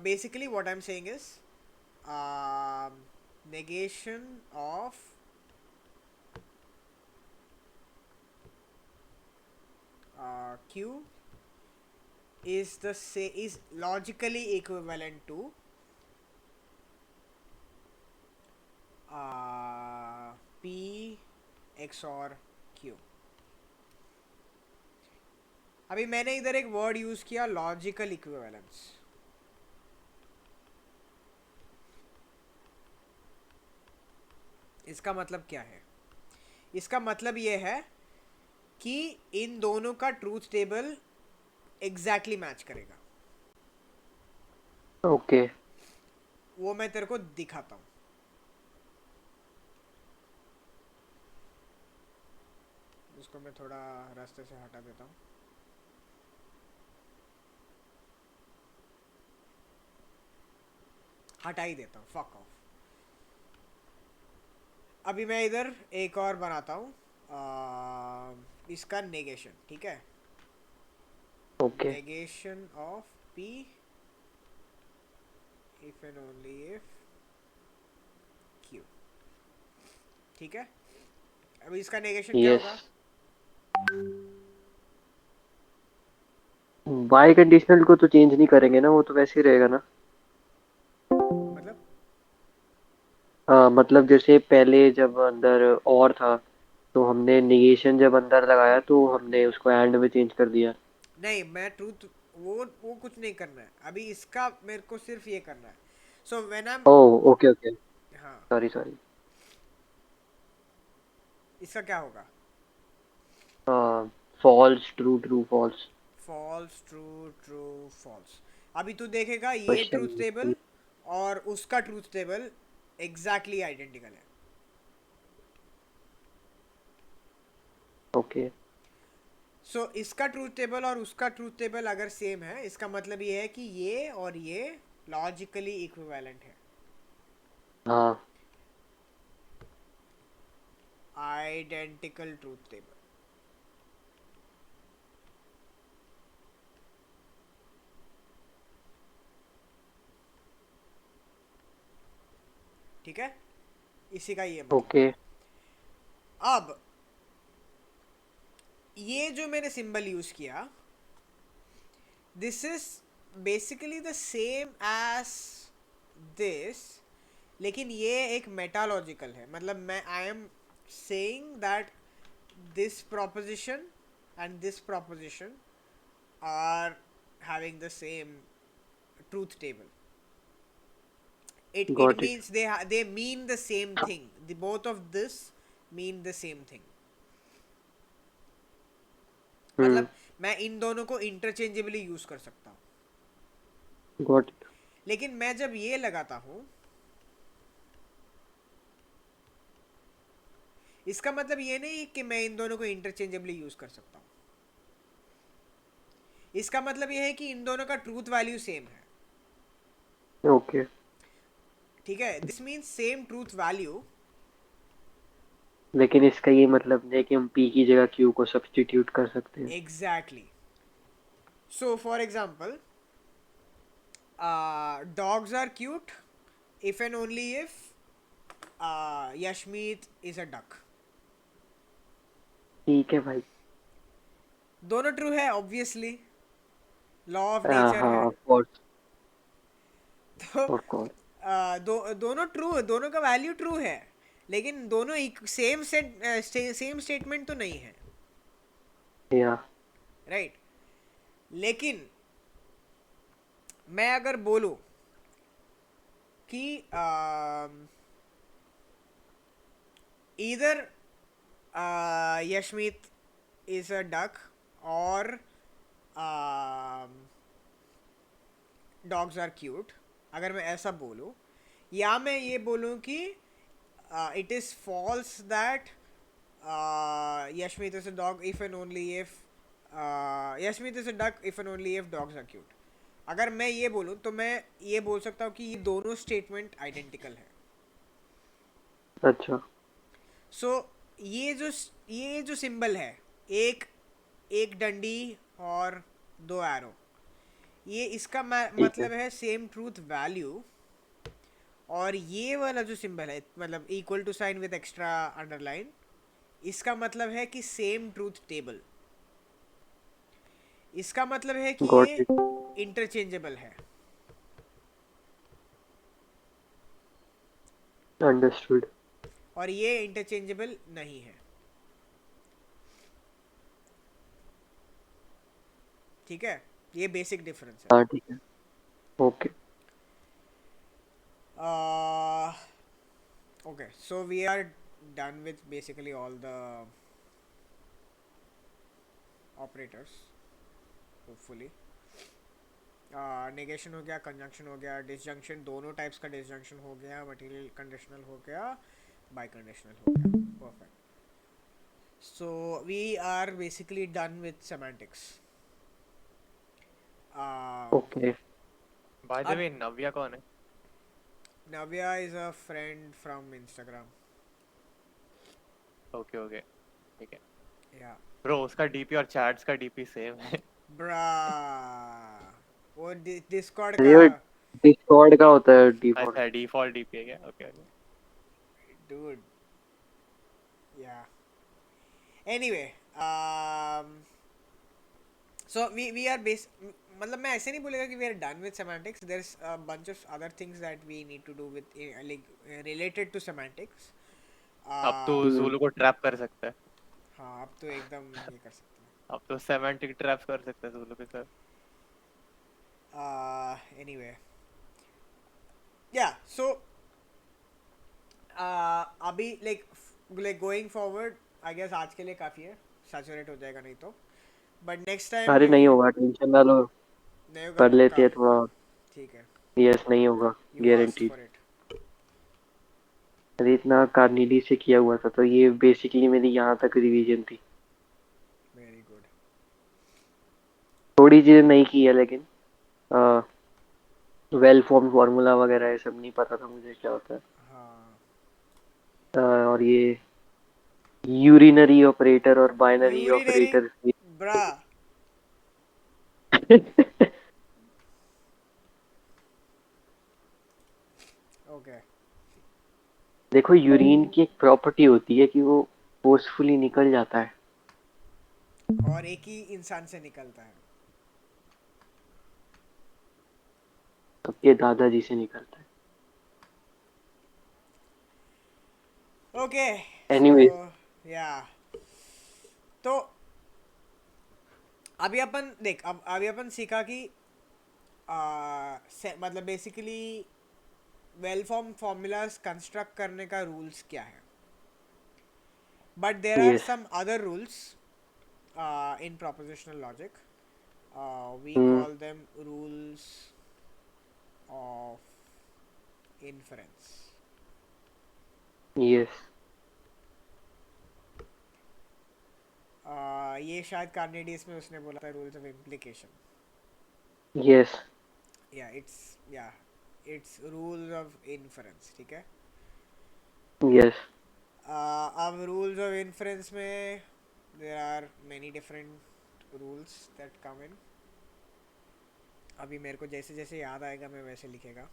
basically what I'm saying is, um, negation of q is logically equivalent to p xor q. अभी मैंने इधर एक वर्ड यूज किया, लॉजिकल इक्विवेलेंस. इसका मतलब क्या है? इसका मतलब ये है कि इन दोनों का ट्रूथ टेबल एग्जैक्टली मैच करेगा. ओके. वो मैं तेरे को दिखाता हूं. इसको मैं थोड़ा रास्ते से हटा देता हूं. हटा ही देता हूं. Fuck off. अभी मैं इधर एक और बनाता हूं. इसका नेगेशन. ठीक है. Okay. negation of p if and only if q. ठीक है. अब इसका नेगेशन क्या यस. होगा? बाई कंडीशनल को तो चेंज नहीं करेंगे ना, वो तो वैसे ही रहेगा ना. मतलब मतलब जैसे पहले जब अंदर और था तो हमने निगेशन जब अंदर लगाया तो हमने उसको एंड में चेंज कर दिया. नहीं, मैं ट्रूथ वो कुछ नहीं करना है अभी. इसका मेरे को सिर्फ ये करना है. So when I am. Oh okay okay. हाँ. Sorry sorry. इसका क्या होगा? False true true false. False true true false. अभी तू देखेगा ये ट्रूथ क्वेश्चन. टेबल और उसका ट्रूथ टेबल एग्जैक्टली आइडेंटिकल है. ओके. सो इसका ट्रूथ टेबल और उसका ट्रूथ टेबल अगर सेम है, इसका मतलब ये है कि ये और ये लॉजिकली इक्विवेलेंट है. हाँ. Identical truth table. ठीक है. इसी का ये मतलब. ओके. अब ये जो मैंने सिंबल यूज किया, this is basically the same as this, लेकिन ये एक मेटालॉजिकल है. मतलब मैं I am saying that this proposition and this proposition are having the same truth table. It got it. means they mean the same thing. The both of this mean the same thing. हम्म. मतलब मैं इन दोनों को इंटरचेंजेबली यूज कर सकता हूँ. Got it. लेकिन मैं जब ये लगाता हूँ, इसका मतलब ये नहीं कि मैं इन दोनों को इंटरचेंजेबली यूज कर सकता हूँ. इसका मतलब ये है कि इन दोनों का ट्रूथ वैल्यू सेम है. ओके। ठीक है, this means same truth value. लेकिन इसका ये मतलब नहीं है कि हम पी की जगह क्यू को सब्स्टिट्यूट कर सकते हैं। Exactly. So for example, dogs are cute if and only if Yashmeet is a duck. ठीक है भाई। दोनों ट्रू है ऑब्वियसली, लॉ ऑफ नेचर हाँ है। Of course. तो ऑफ कोर्स। दोनों ट्रू, दोनों का वैल्यू ट्रू है, लेकिन दोनों सेम स्टेटमेंट तो नहीं है, या राइट? लेकिन मैं अगर बोलूं कि इधर यशमीत इज अ डक और डॉग्स आर क्यूट, अगर मैं ऐसा बोलूं, या मैं ये बोलूं कि it is false that Yashmeet is a dog if and only if Yashmeet is a duck if and only if dogs are cute, अगर मैं ये बोलूं तो मैं ये बोल सकता हूँ कि ये दोनों स्टेटमेंट आइडेंटिकल है। अच्छा। सो ये जो सिंबल है, एक एक डंडी और दो एरो, ये इसका ठीक है। मतलब है सेम ट्रूथ वैल्यू। और ये वाला जो सिंबल है, मतलब equal to sign with extra underline, इसका मतलब है कि सेम ट्रूथ टेबल। इसका मतलब है कि ये गॉट इट। इंटरचेंजेबल है। अंडरस्टूड। और ये इंटरचेंजेबल नहीं है। ठीक है, ये बेसिक डिफरेंस है। हाँ ठीक है। Okay. Okay, so we are done with basically all the operators, hopefully. Negation हो गया, कंजंक्शन हो गया, डिसजंक्शन, दोनों टाइप्स का डिसजंक्शन हो गया, मटेरियल कंडीशनल हो गया, बाई कंडीशनल हो गया। Perfect. So we are basically done with semantics. Okay. By the अब वे नव्या कौन है? Navya is a friend from Instagram. Okay okay ठीक है। या ब्रो उसका डीपी और चैट्स का डीपी सेम है। ब्रा, वो डिस्कॉर्ड अरे का। वो डिस्कॉर्ड का होता है डिफॉल्ट। अच्छा डिफॉल्ट डीपी है क्या? Okay okay. डूड, या anyway, so we are base, मतलब मैं ऐसे नहीं बोलेगा कि we are done with semantics. There's a bunch of other things that we need to do with like related to semantics. अब तो uh, ज़ूलू को ट्रैप कर सकता है। हाँ, अब तो एकदम ये कर सकते अब तो सेमेंटिक ट्रैप कर सकता है ज़ूलू के साथ। हैं। Anyway, yeah, so अभी like going forward, I guess आज के लिए काफ़ी है, सैचुरेट हो जाएगा नहीं तो, बट नेक्स्ट टाइम अरे वी नहीं विल। होगा, टेंशन ना लो। नहीं होगा कर लेते पक्का? हैं थोड़ा। ठीक है, यस, नहीं होगा। You asked guaranteed. For it. अरे इतना कार्नीडी से किया हुआ था तो ये बेसिकली मेरी यहाँ तक रिवीजन थी। Very good. थोड़ी चीजें नहीं की है लेकिन वेल फॉर्म फार्मूला वगैरह ये सब नहीं पता था मुझे क्या होता है। हाँ, और ये यूरिनरी ऑपरेटर और बाइनरी यूरिनरी, ऑपरेटर। ब्रा। ओके, देखो यूरिन की एक प्रॉपर्टी होती है कि वो फोर्सफुली निकल जाता है। और एक ही इंसान से निकलता है। सबके दादाजी से निकलता है। Okay, so anyways. या, तो अभी अपन देख, अब अभी अपन सीखा कि मतलब basically well form formulas construct करने का रूल्स क्या है, but there are yes. Some other rules in propositional logic, we hmm. Call them rules of inference. Yes. ये शायद कार्नेडियस में उसने बोला था, रूल्स ऑफ इम्प्लीकेशन। यस। या इट्स, या इट्स रूल्स ऑफ इन्फरेंस, ठीक है। यस। अब रूल्स ऑफ इन्फरेंस में there are many different rules that come in. अभी मेरे को जैसे जैसे याद आएगा मैं वैसे लिखेगा।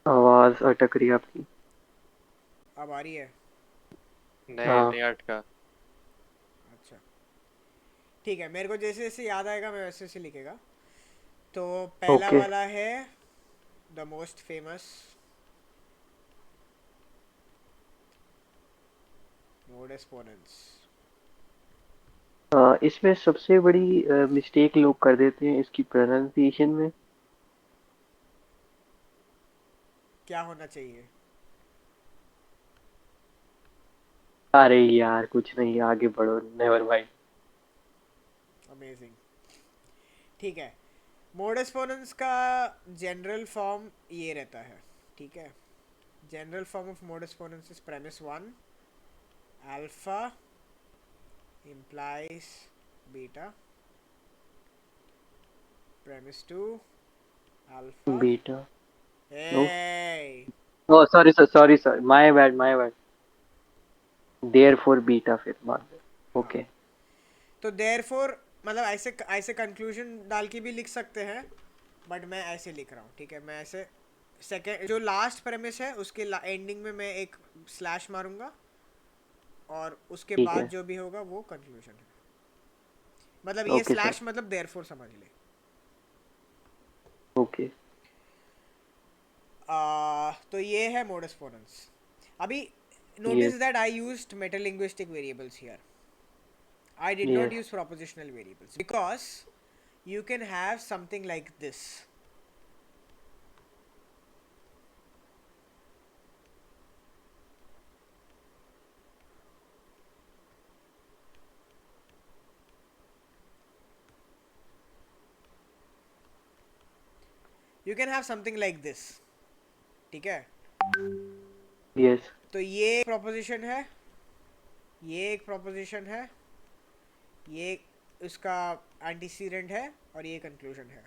आवाज अटक रही है आपकी। अब आ रही है? नहीं हाँ। नहीं अटका। अच्छा ठीक है, मेरे को जैसे जैसे याद आएगा मैं वैसे वैसे लिखेगा। तो पहला ओके। वाला है द मोस्ट फेमस मोडस पोनेंस। इसमें सबसे बड़ी मिस्टेक लोग कर देते हैं इसकी प्रोनाउंसिएशन में। क्या होना चाहिए? अरे यार कुछ नहीं, आगे बढ़ो, नेवर माइंड। अमेजिंग। ठीक है, मोडस पोनेंस का जनरल फॉर्म ये रहता है, ठीक है। General form of modus ponens is premise one, alpha implies beta, premise 2 alpha, beta. No. hey। Oh sorry sir, sorry sir, my bad my bad. Therefore beta फिर बाद में। हाँ, ओके। तो therefore मतलब ऐसे ऐसे कंक्लूजन डाल के भी लिख सकते हैं, बट मैं ऐसे लिख रहा हूँ, ठीक है। मैं ऐसे सेकेंड जो लास्ट प्रेमिस है उसके एंडिंग में मैं एक स्लैश मारूंगा, और उसके ठीक बाद है। जो भी होगा वो कंक्लूजन है। मतलब ये ओके सर। स्लैश मतलब therefore समझ ले। ओके। तो ये है मोडस पोनेंस। अभी yes. notice that I used metalinguistic variables here. I did not yes. use propositional variables because you can have something like this. You can have something like this, ठीक है। यस। तो ये एक proposition है, ये एक proposition है, ये उसका antecedent है, और ये conclusion है।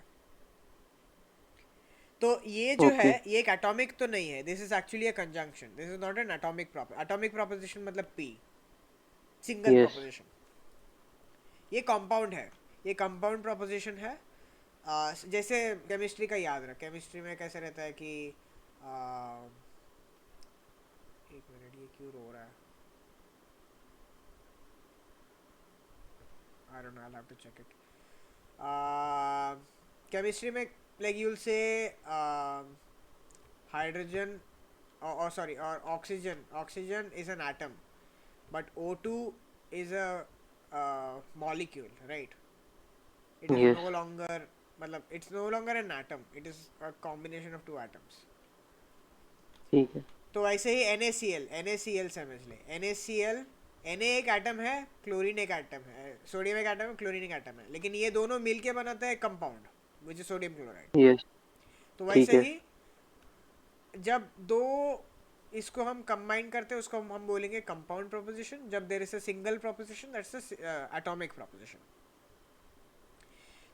तो ये जो है ओके। ये एक एटॉमिक तो नहीं है, this is actually a conjunction, this is not an atomic proposition मतलब पी, सिंगल यस। प्रोपोजिशन। ये कंपाउंड है, ये कंपाउंड प्रोपोजिशन है। जैसे केमिस्ट्री का याद रख, केमिस्ट्री में कैसे रहता है कि एक मिनट, ये क्यों रो रहा है? I don't know, I have to check it. Chemistry में like you will say hydrogen or sorry or oxygen is an atom, but O2 is a molecule, right? It is yes. no longer matlab it's no longer an atom, it is a combination of two atoms. ठीक है। तो ऐसे ही NaCl समझ ले, NaCl, Na एक एटम है, क्लोरीन एक एटम है, सोडियम एक एटम है, क्लोरीन एक एटम है, लेकिन ये दोनों मिलके बनाता है compound which is sodium chloride. Yes. तो ठीक वैसे है। ही जब दो इसको हम कंबाइन करते हैं उसको हम बोलेंगे कंपाउंड प्रोपोजिशन। जब there is a single proposition that's a atomic proposition.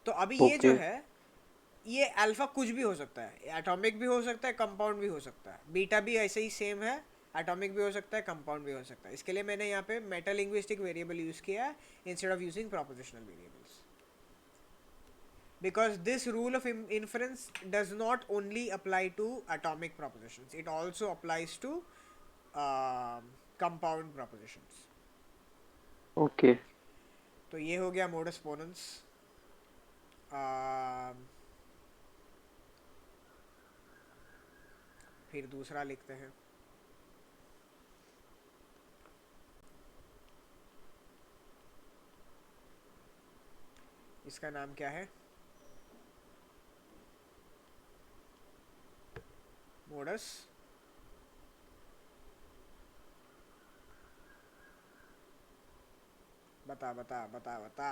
तो अभी ये जो ओके। है, ये अल्फा कुछ भी हो सकता है, एटॉमिक भी हो सकता है, कंपाउंड भी हो सकता है। बीटा भी ऐसे ही सेम है, एटॉमिक भी हो सकता है, कंपाउंड भी हो सकता है। इसके लिए मैंने यहाँ पे मेटालिंग्विस्टिक वेरिएबल यूज किया है instead of using prepositional variables, because this rule of inference does not only apply to atomic propositions, it also applies to compound propositions. Okay. तो ये हो गया modus ponens। फिर दूसरा लिखते हैं। इसका नाम क्या है? modus बता बता बता बता।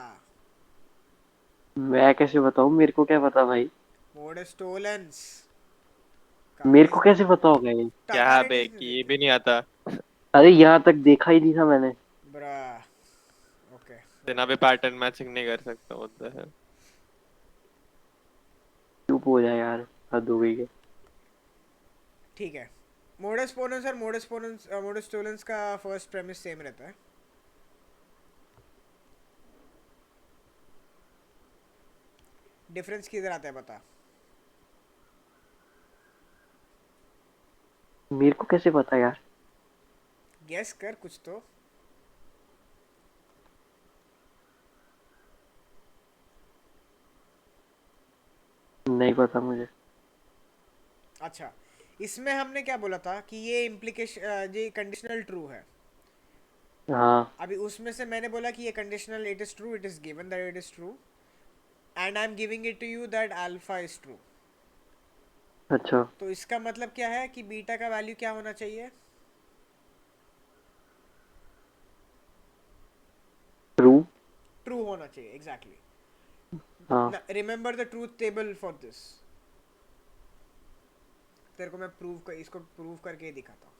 मैं कैसे बताऊं, मेरे को क्या पता भाई। modus tollens। मेरे काफी को कैसे पता होगा ये। क्या टका है बे नहीं कि ये देते भी नहीं आता। अरे यहाँ तक देखा ही नहीं था मैंने। ब्रा। ओके बिना भी पैटर्न मैचिंग नहीं कर सकता होता है। चुप हो जाए यार, हद हो गई है। ठीक है, मोडस पोनेंस और मोडस टोलेंस का फर्स्ट प्रेमिस सेम रहता है. डिफरेंस किधर आता है बता. मेरे को कैसे पता यार? गेस कर कुछ तो. नहीं पता मुझे। अच्छा, इसमें हमने क्या बोला था कि ये इम्प्लीकेशन, ये कंडीशनल ट्रू है. हाँ। अभी उसमें से मैंने बोला कि ये conditional it is true, it is given that it is true, and I am giving it to you that alpha is true. अच्छा। तो इसका मतलब क्या है कि बीटा का वैल्यू क्या होना चाहिए. ट्रू। ट्रू होना चाहिए, एग्जैक्टली. हाँ। Remember the truth table for this. तेरे को मैं इसको प्रूव करके ही दिखाता हूँ.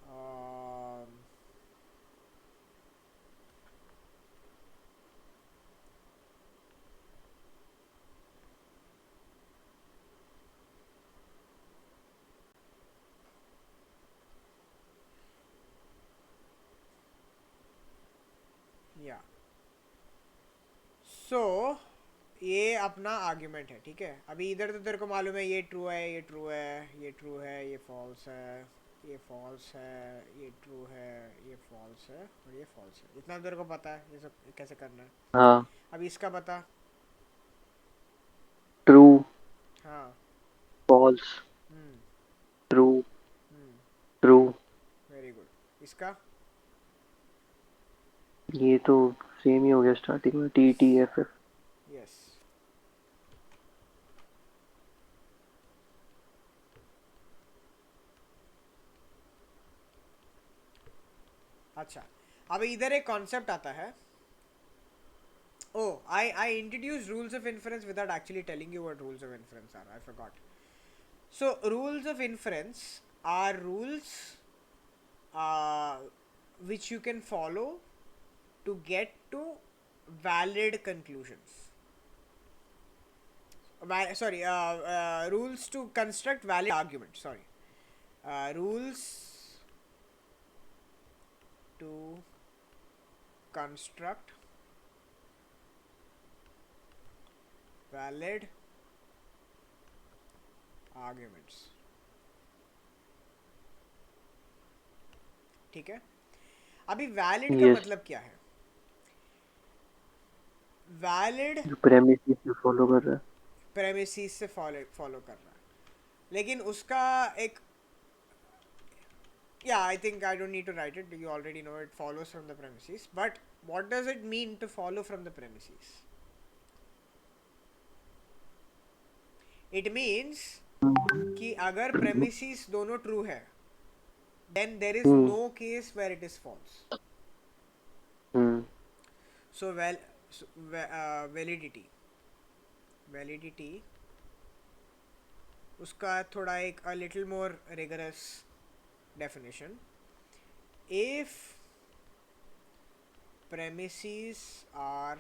Um, या सो ये अपना आर्ग्यूमेंट है. ठीक है, अभी इधर तो तेरे को मालूम है ये ट्रू है, ये ट्रू है, ये ट्रू है, ये फॉल्स है, ये फॉल्स है, ये ट्रू है, ये फॉल्स है और ये फॉल्स है. इतना तेरे को पता है ये सब कैसे करना है. हाँ। अभी इसका बता. ट्रू। हाँ. फॉल्स। हम्म. ट्रू। हम्म. ट्रू। Very good. इसका. ये तो सेम ही हो गया स्टार्टिंग में, TTFF। यस. अच्छा, अभी इधर एक कॉन्सेप्ट आता है. Oh, I introduced rules of inference without actually telling you what rules of inference are. I forgot. So, rules of inference are rules uh, which you can follow to get to valid conclusions. Rules to construct valid arguments. Sorry. Rules to construct valid arguments. ठीक है, अभी वैलिड का यस। मतलब क्या है. वैलिड जो प्रेमिस फॉलो कर रहा है। प्रेमिसिस से फॉलो कर रहा है, लेकिन उसका एक, yeah, I think I don't need to write it, you already know it follows from the premises, but what does it mean to follow from the premises? It means कि अगर premises दोनों true है, then there is hmm. no case where it is false. Hmm. So validity उसका थोड़ा एक a little more rigorous definition. If premises are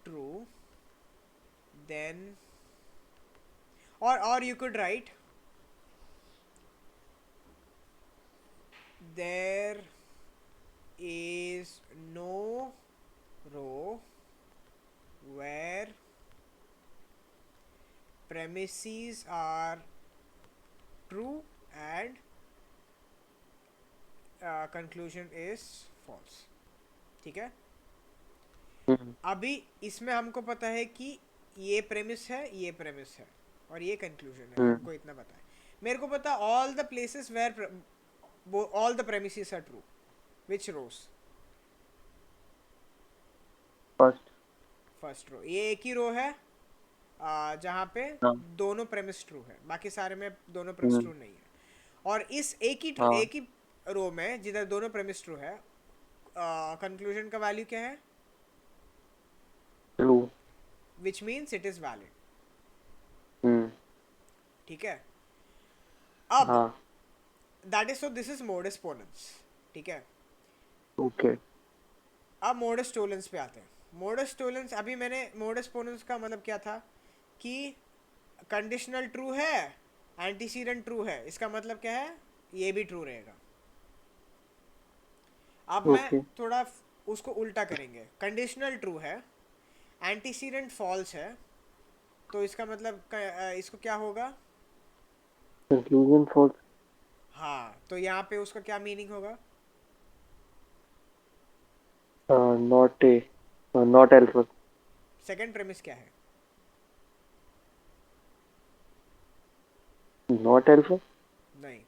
true, then, or you could write there is no row where premises are true and conclusion is false. ठीक है, हम्म। अभी इसमें हमको पता है कि ये प्रेमिस है, ये प्रेमिस है और ये कंक्लूजन है. हम्म। हमको इतना पता है. मेरे को पता all the places where all the premises are true. Which rows? First. First row. ये एक ही रो है. जहाँ पे हाँ। दोनों प्रेमिस ट्रू है, बाकी सारे में दोनों प्रेमिस हम्म। ट्रू नहीं है। और इस हाँ। एक ही रो में जिधर दोनों प्रेमिस ट्रू है, कंक्लूजन का वैल्यू क्या है? True. Which means it is valid. Hmm. ठीक है। अब हाँ। That is, so this is modus ponens. ठीक है। ओके। अब मोडस टोलेंस पे आते हैं। मोडस टोलेंस, अभी मैंने मोडस पोनेंस का मतलब क्या था कि कंडीशनल ट्रू है, एंटीसीडेंट ट्रू है, इसका मतलब क्या है, ये भी ट्रू रहेगा। अब मैं ओके। थोड़ा उसको उल्टा करेंगे। कंडीशनल ट्रू है, एंटीसीडेंट फॉल्स है, तो इसका मतलब इसको क्या होगा? Conclusion false. हाँ, तो यहाँ पे उसका क्या मीनिंग होगा? Not A, not alpha. Second premise क्या है? Not alpha. नहीं,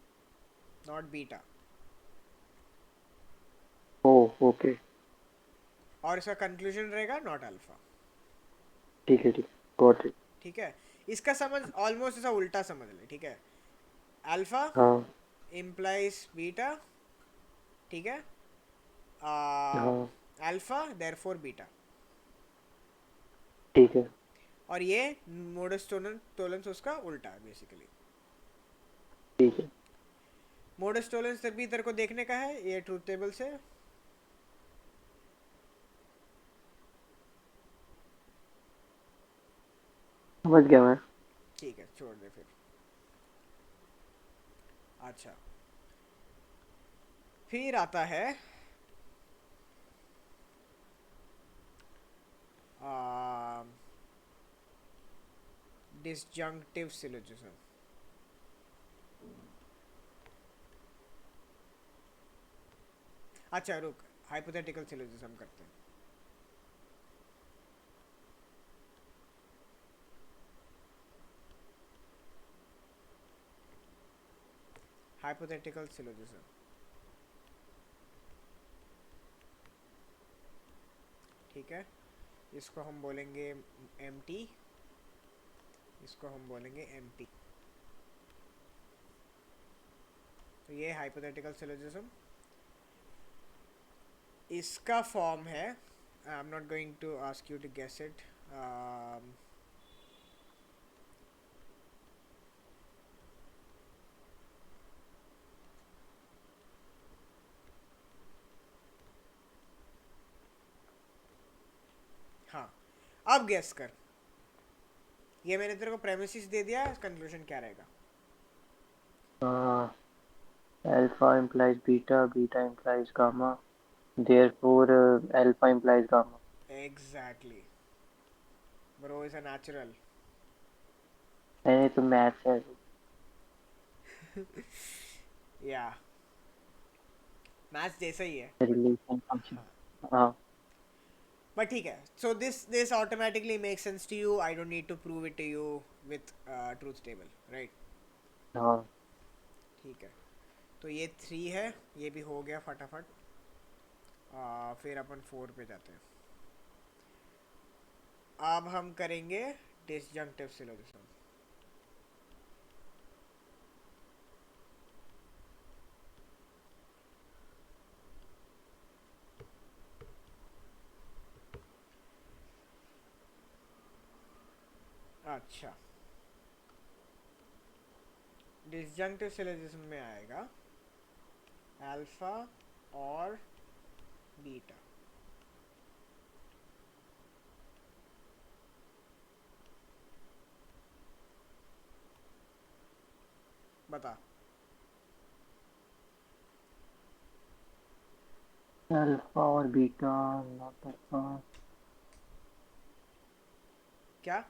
नॉट बीटा। Oh okay. और इसका कंक्लूजन रहेगा नॉट अल्फा। ठीक है, ठीक। Got it. ठीक है। इसका समझ ऑलमोस्ट ऐसा उल्टा समझ ले। ठीक है। अल्फा हाँ। Implies beta. ठीक है। हाँ। Alpha therefore beta. ठीक है। और ये मोडस टोलेंस उसका उल्टा है बेसिकली। ठीक है। मोडस टोलेंस भी तेरे को देखने का है ये ट्रूथ टेबल से। समझ गया मैं। ठीक है, छोड़ दे फिर। अच्छा, फिर आता है डिसजंक्टिव सिलोजिज्म। अच्छा रुक, हाइपोथेटिकल सिलोजिज्म करते हैं। Hypothetical syllogism. ठीक है। इसको हम बोलेंगे एम टी, इसको हम बोलेंगे एम पी। तो ये हाइपोथेटिकल सिलोजिज्म, इसका फॉर्म है, I am not going to ask you to guess it. हाँ, अब गेस कर। ये मैंने तेरे को प्रेमिसिस दे दिया, कंक्लूजन क्या रहेगा? Alpha implies beta, beta implies gamma, therefore alpha implies gamma. Exactly, bro is a natural. ये तो मैथ्स है। या, मैथ्स जैसा ही है। Relation function. हाँ, हाँ। बट ठीक है। So this automatically make sense to you, I don't need to prove it to you with truth table, right? हाँ। ठीक है। तो ये 3 है, ये भी हो गया फटाफट। फिर अपन 4 पे जाते हैं। अब हम करेंगे डिसजंक्टिव सिलोजिज्म। अच्छा, डिसजंक्टिव सिलोजिज्म में आएगा अल्फा और बीटा। बता। अल्फा और बीटा। Not alpha. क्या?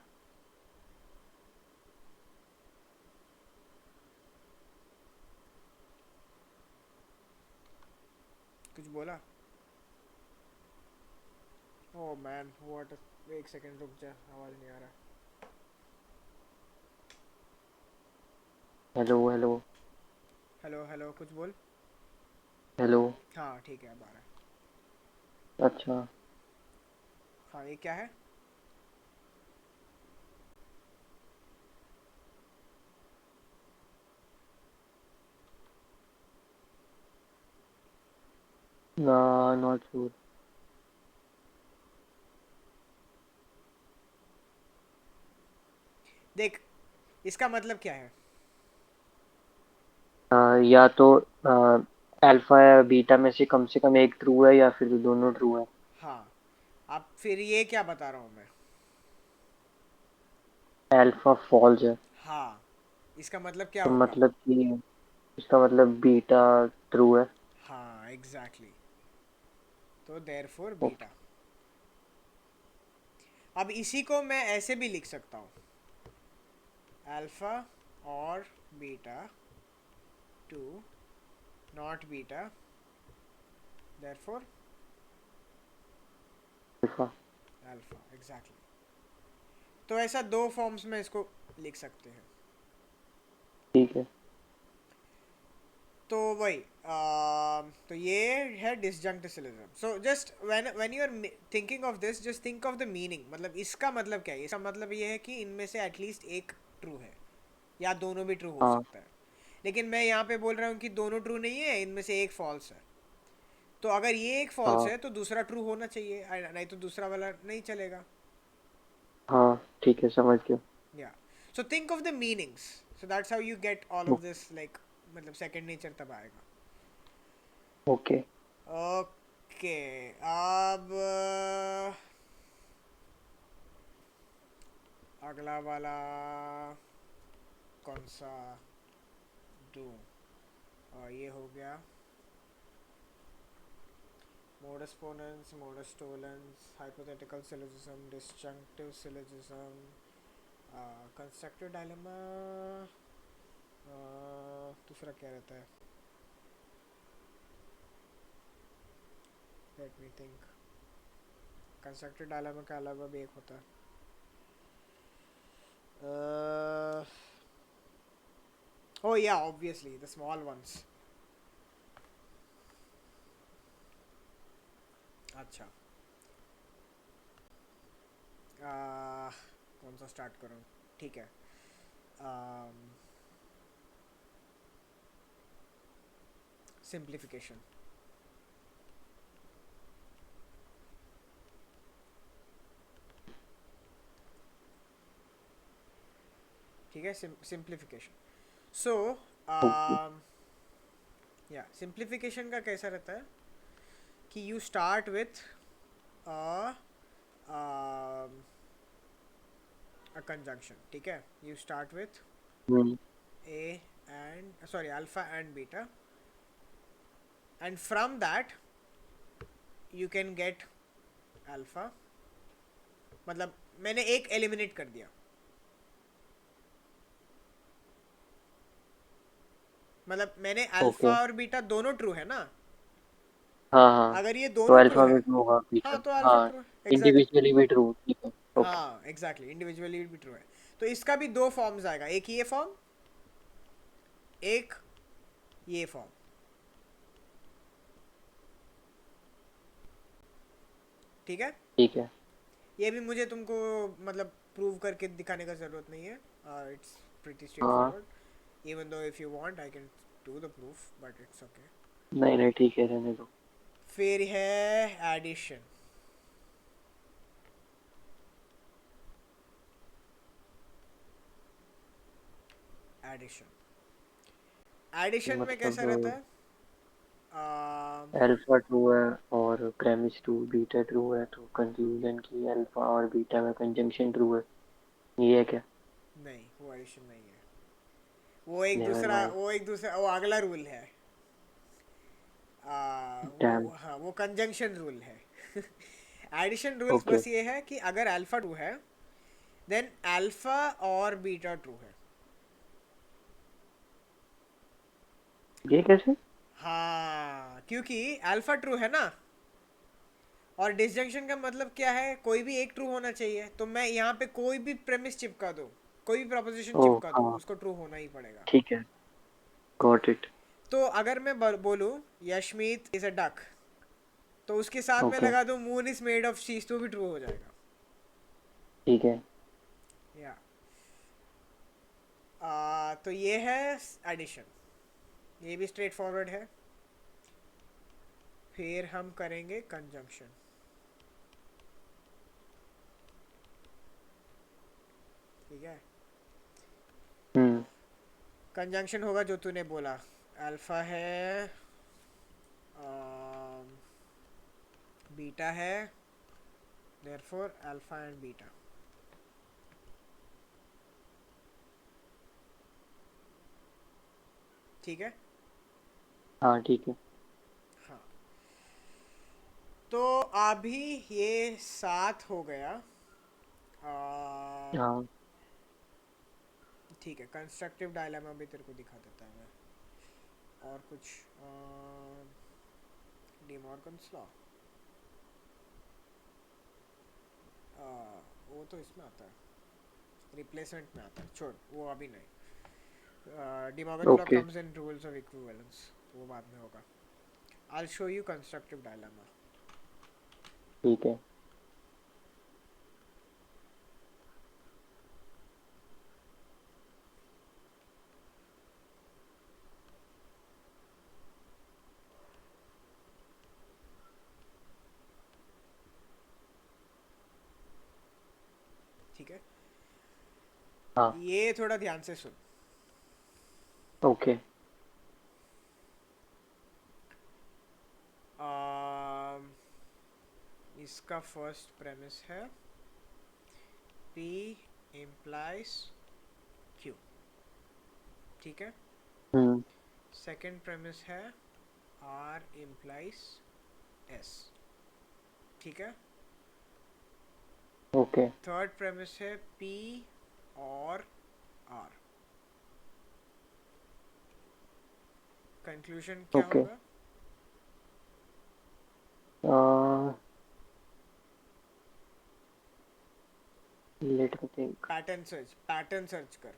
कुछ बोला? ओ मैन व्हाट, एक सेकंड रुक जा, आवाज नहीं आ रहा। Hello hello. हेलो हेलो, कुछ बोल। हेलो। हाँ ठीक है, अब आ रहा है। अच्छा। हाँ, ये क्या है? Not sure. देख, इसका मतलब क्या है? या तो अल्फा या बीटा में से कम एक ट्रू है या फिर दोनों ट्रू है। हाँ, अब फिर ये क्या बता रहा हूँ मैं? अल्फा फॉल्स है। हाँ, इसका मतलब क्या तो होगा? मतलब कि इसका मतलब बीटा ट्रू है। हाँ, एग्जैक्टली exactly. तो देयरफॉर ओ, बीटा। अब इसी को मैं ऐसे भी लिख सकता हूँ, अल्फा और beta two not beta, therefore alpha. Alpha, exactly. तो ऐसा दो फॉर्म्स में इसको लिख सकते हैं। ठीक है। तो वही तो ये है disjunct syllogism. So just when you are thinking of this, just think of the meaning. मतलब इसका मतलब क्या है? इसका मतलब ये है कि इनमें से एटलीस्ट एक ट्रू है, या दोनों भी ट्रू हो हाँ सकता है। लेकिन मैं यहाँ पे बोल रहा हूँ कि दोनों ट्रू नहीं है, इनमें से एक फॉल्स है। तो अगर ये एक फॉल्स हाँ है तो दूसरा ट्रू होना चाहिए, नहीं तो दूसरा वाला नहीं चलेगा। हाँ ठीक है, समझ गया। या, so think of the meanings, so that's how you get all of this, like मतलब सेकंड नेचर तब आएगा। ओके। ओके, अब अगला वाला कौन सा दूँ? ये हो गया modus ponens, modus tollens, hypothetical syllogism, disjunctive syllogism, constructive dilemma। दूसरा क्या रहता है? Let me think. Constructive dilemma के अलावा भी एक होता है। Oh yeah, obviously the small ones। अच्छा, कौन सा स्टार्ट करूँ? ठीक है, सिंप्लीफिकेशन। ठीक है, सिंप्लीफिकेशन। So okay. या सिंप्लीफिकेशन का कैसा रहता है कि you start with a conjunction। ठीक है, you start with hmm. a and sorry alpha and beta, and from that you can get alpha। मतलब मैंने एक एलिमिनेट कर दिया। मतलब मैंने ओके। अल्फा और बीटा दोनों ट्रू है ना। हाँ हाँ। अगर ये तो दोनों ट्रू अल्फा है, भी ट्रू होगा बीटा। हाँ तो अल्फा हाँ, ट्रू है, एग्जैक्टली। इंडिविजुअली भी ट्रू, ठीक है। ओके। हाँ एग्जैक्टली, इंडिविजुअली भी ट्रू है। तो इसका भी दो फॉर्म्स आएगा, एक ये फॉर्म, एक ये फॉर्म। ठीक है, ठीक है। ये भी मुझे तुमको मतलब प्रूव करके दिखाने का ज़रूरत नहीं है। इट्स प्रीटी स्ट्रेट हाँ। Forward. Even though if you want I can do the proof, but it's okay. नहीं नहीं, ठीक है, रहने दो। फिर है एडिशन। एडिशन, एडिशन में कैसा रहता मतलब है? अल्फा ट्रू है और प्रेमिस ट्रू, बीटा ट्रू है, तो कंक्लूजन की अल्फा और बीटा में कंजंक्शन ट्रू है, ये है क्या? नहीं, वो एडिशन नहीं है। Never mind. वो एक दूसरा, वो अगला रूल है। डैम। हाँ, वो कंजंक्शन रूल है। Addition rules okay. बस ये है कि अगर अल्फा ट्रू है देन अल्फा और बीटा ट्रू है। ये कैसे? हाँ, क्योंकि अल्फा ट्रू है ना, और डिसजंक्शन का मतलब क्या है? कोई भी एक ट्रू होना चाहिए। तो मैं यहाँ पे कोई भी प्रेमिस चिपका दूँ, कोई भी प्रोपोजिशन ओ चिपका दूँ, हाँ, उसको ट्रू होना ही पड़ेगा। ठीक है, गॉट इट। तो अगर मैं बोलूँ यशमीत इज अ डक, तो उसके साथ में ओके। लगा दूँ मून इज मेड ऑफ चीज, तो भी ट्रू हो जाएगा। ठीक है। या तो ये है एडिशन, ये भी स्ट्रेट फॉरवर्ड है। फिर हम करेंगे कंजंक्शन। ठीक है, हम्म कंजंक्शन होगा जो तूने बोला, अल्फा है, बीटा है, देयरफॉर अल्फा एंड बीटा। ठीक है। हाँ ठीक है। हाँ, तो अभी ये 7 हो गया। आ, हाँ ठीक है, कंस्ट्रक्टिव डायलेमा भी तेरे को दिखा देता है मैं। और कुछ डी मॉर्गन्स लॉ, वो तो इसमें आता है, रिप्लेसमेंट में आता है, छोड़ वो अभी नहीं। D Morgan's law okay comes in rules of equivalence, वो बाद में होगा। I show you constructive dilemma. ठीक है। ठीक है, हाँ ये थोड़ा ध्यान से सुन। ओके। um, इसका फर्स्ट प्रेमिस है P implies Q। ठीक है, हम्म सेकंड प्रेमिस है R implies S। ठीक है, ओके थर्ड प्रेमिस है P और R। कंक्लूजन क्या ओके। होगा? Let me think. Pattern search कर।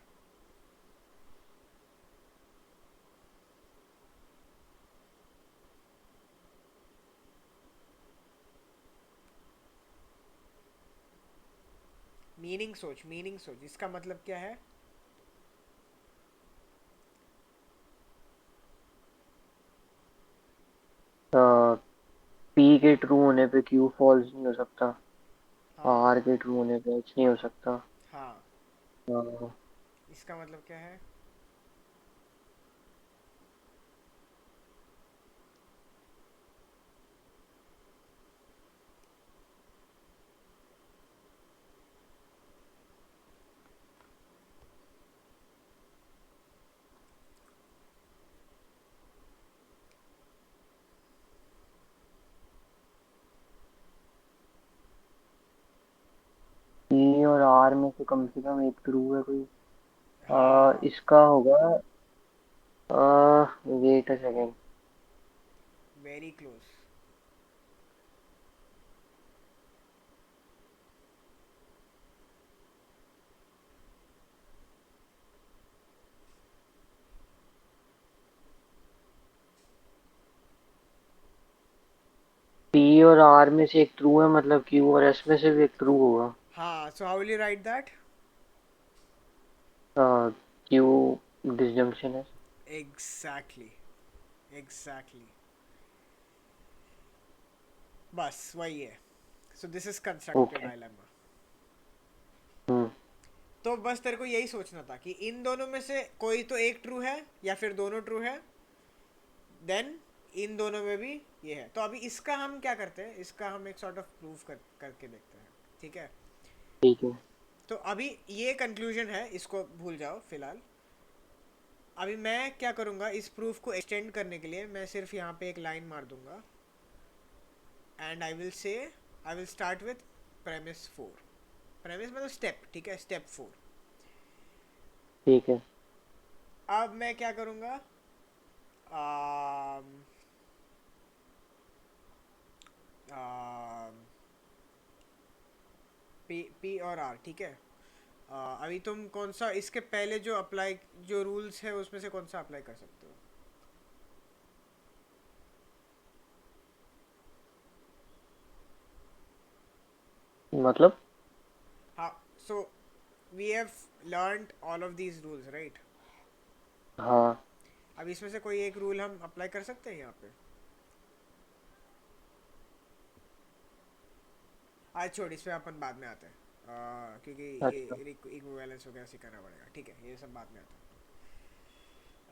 मीनिंग सोच, इसका मतलब क्या है? पी के ट्रू होने पे क्यू फॉल्स नहीं हो सकता, हाँ आर के ट्रू होने पे एच नहीं हो सकता। हाँ, अ, इसका मतलब क्या है? पी और आर में से कम एक ट्रू है कोई। हाँ, इसका होगा, wait a second. Very close. P और आर में से एक ट्रू है, मतलब क्यू और एस में से भी एक ट्रू होगा। हाँ, so how will you write that? Q disjunction है। एग्जैक्टली, एग्जैक्टली, बस वही है। So this is constructive okay. Dilemma. Hmm तो बस तेरे को यही सोचना था कि इन दोनों में से कोई तो एक ट्रू है या फिर दोनों ट्रू है, देन इन दोनों में भी ये है। तो अभी इसका हम क्या करते हैं, इसका हम एक सॉर्ट ऑफ प्रूफ करके देखते हैं। ठीक है, ठीक है। तो अभी ये कंक्लूजन है, इसको भूल जाओ फिलहाल। अभी मैं क्या करूँगा, इस प्रूफ को एक्सटेंड करने के लिए मैं सिर्फ यहाँ पे एक लाइन मार दूंगा, and I will start with premise 4। Premise मतलब स्टेप, ठीक है, स्टेप 4। ठीक है। अब मैं क्या करूँगा, आम, आम, पी और आर, ठीक है। अभी तुम कौन सा इसके पहले जो अप्लाई, जो रूल्स है उसमें से कौन सा अप्लाई कर सकते हो? मतलब हाँ, so we have learned all of these rules, right? हाँ अब इसमें से कोई एक रूल हम अप्लाई कर सकते हैं यहाँ पे। आज छोड़, इस पे अपन बाद में आते हैं, क्योंकि अच्छा ये इक्विवेलेंस वगैरह सिखाना पड़ेगा, ठीक है, ये सब बाद में आता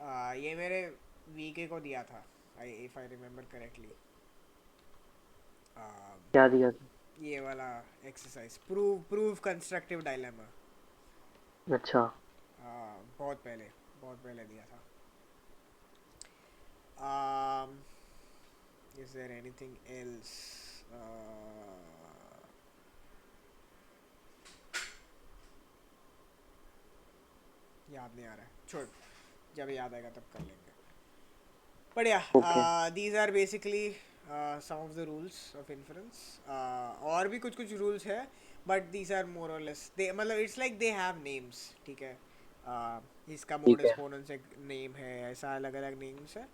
है। ये मेरे वीके को दिया था, इफ आई रिमेम्बर करेक्टली, क्या दिया था? ये वाला एक्सरसाइज, प्रूव कंस्ट्रक्टिव डायलेमा। अच्छा बहुत पहले दिया था। Is there anything else? याद नहीं आ रहा है, छोड़, जब याद आएगा तब कर लेंगे। बढ़िया। Okay these are basically some of the rules of inference. और भी कुछ कुछ रूल्स है, बट दीज आर मोर और लेस, दे मतलब it's like they have names, ठीक है। इसका ठीक मोडस है पोनेंस एक नेम है, ऐसा अलग अलग नेम्स है।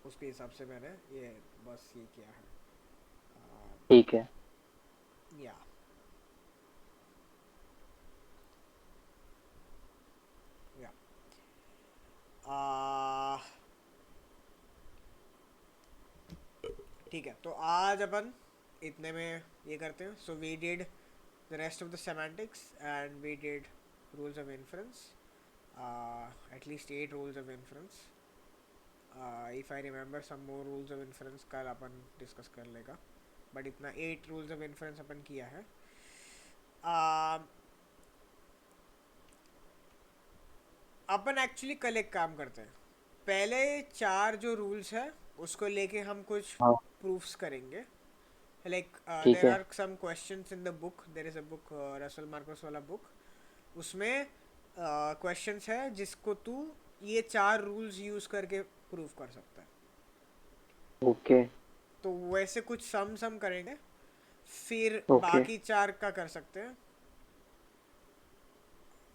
उसके हिसाब से मैंने ये बस ये किया है। ठीक है या या ठीक है, तो आज अपन इतने में ये करते हैं। So we did the rest of the semantics and we did rules of inference, at least 8 rules of inference. If I remember some more rules of inference कल अपन डिस्कस कर लेगा, बट इतना 8 rules of inference अपन किया है। uh, अपन एक्चुअली कल एक काम करते हैं, पहले 4 जो रूल्स है उसको लेके हम कुछ हाँ प्रूफ्स करेंगे। लाइक ठीक देर है are some questions in the book, there is a book, Russell Marcus वाला बुक, उसमें क्वेश्चंस है जिसको तू ये 4 रूल्स यूज करके प्रूव कर सकता है। ओके तो वैसे कुछ सम करेंगे, फिर ओके बाकी 4 का कर सकते हैं।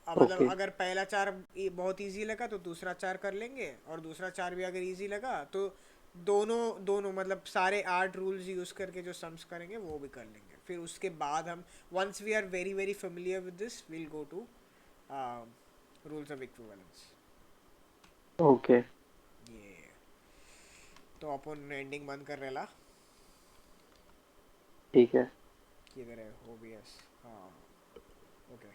मतलब ओके अगर पहला 4 बहुत इजी लगा तो दूसरा 4 कर लेंगे, और दूसरा 4 भी अगर इजी लगा तो दोनों दोनों मतलब सारे 8 रूल्स यूज करके जो सम्स करेंगे वो भी कर लेंगे। फिर उसके बाद हम, once we are very very familiar with this, will go to rules of equivalence. Okay ये तो अपन एंडिंग बंद कर रेला, ठीक है किधर है ओबीएस? हाँ, ओके।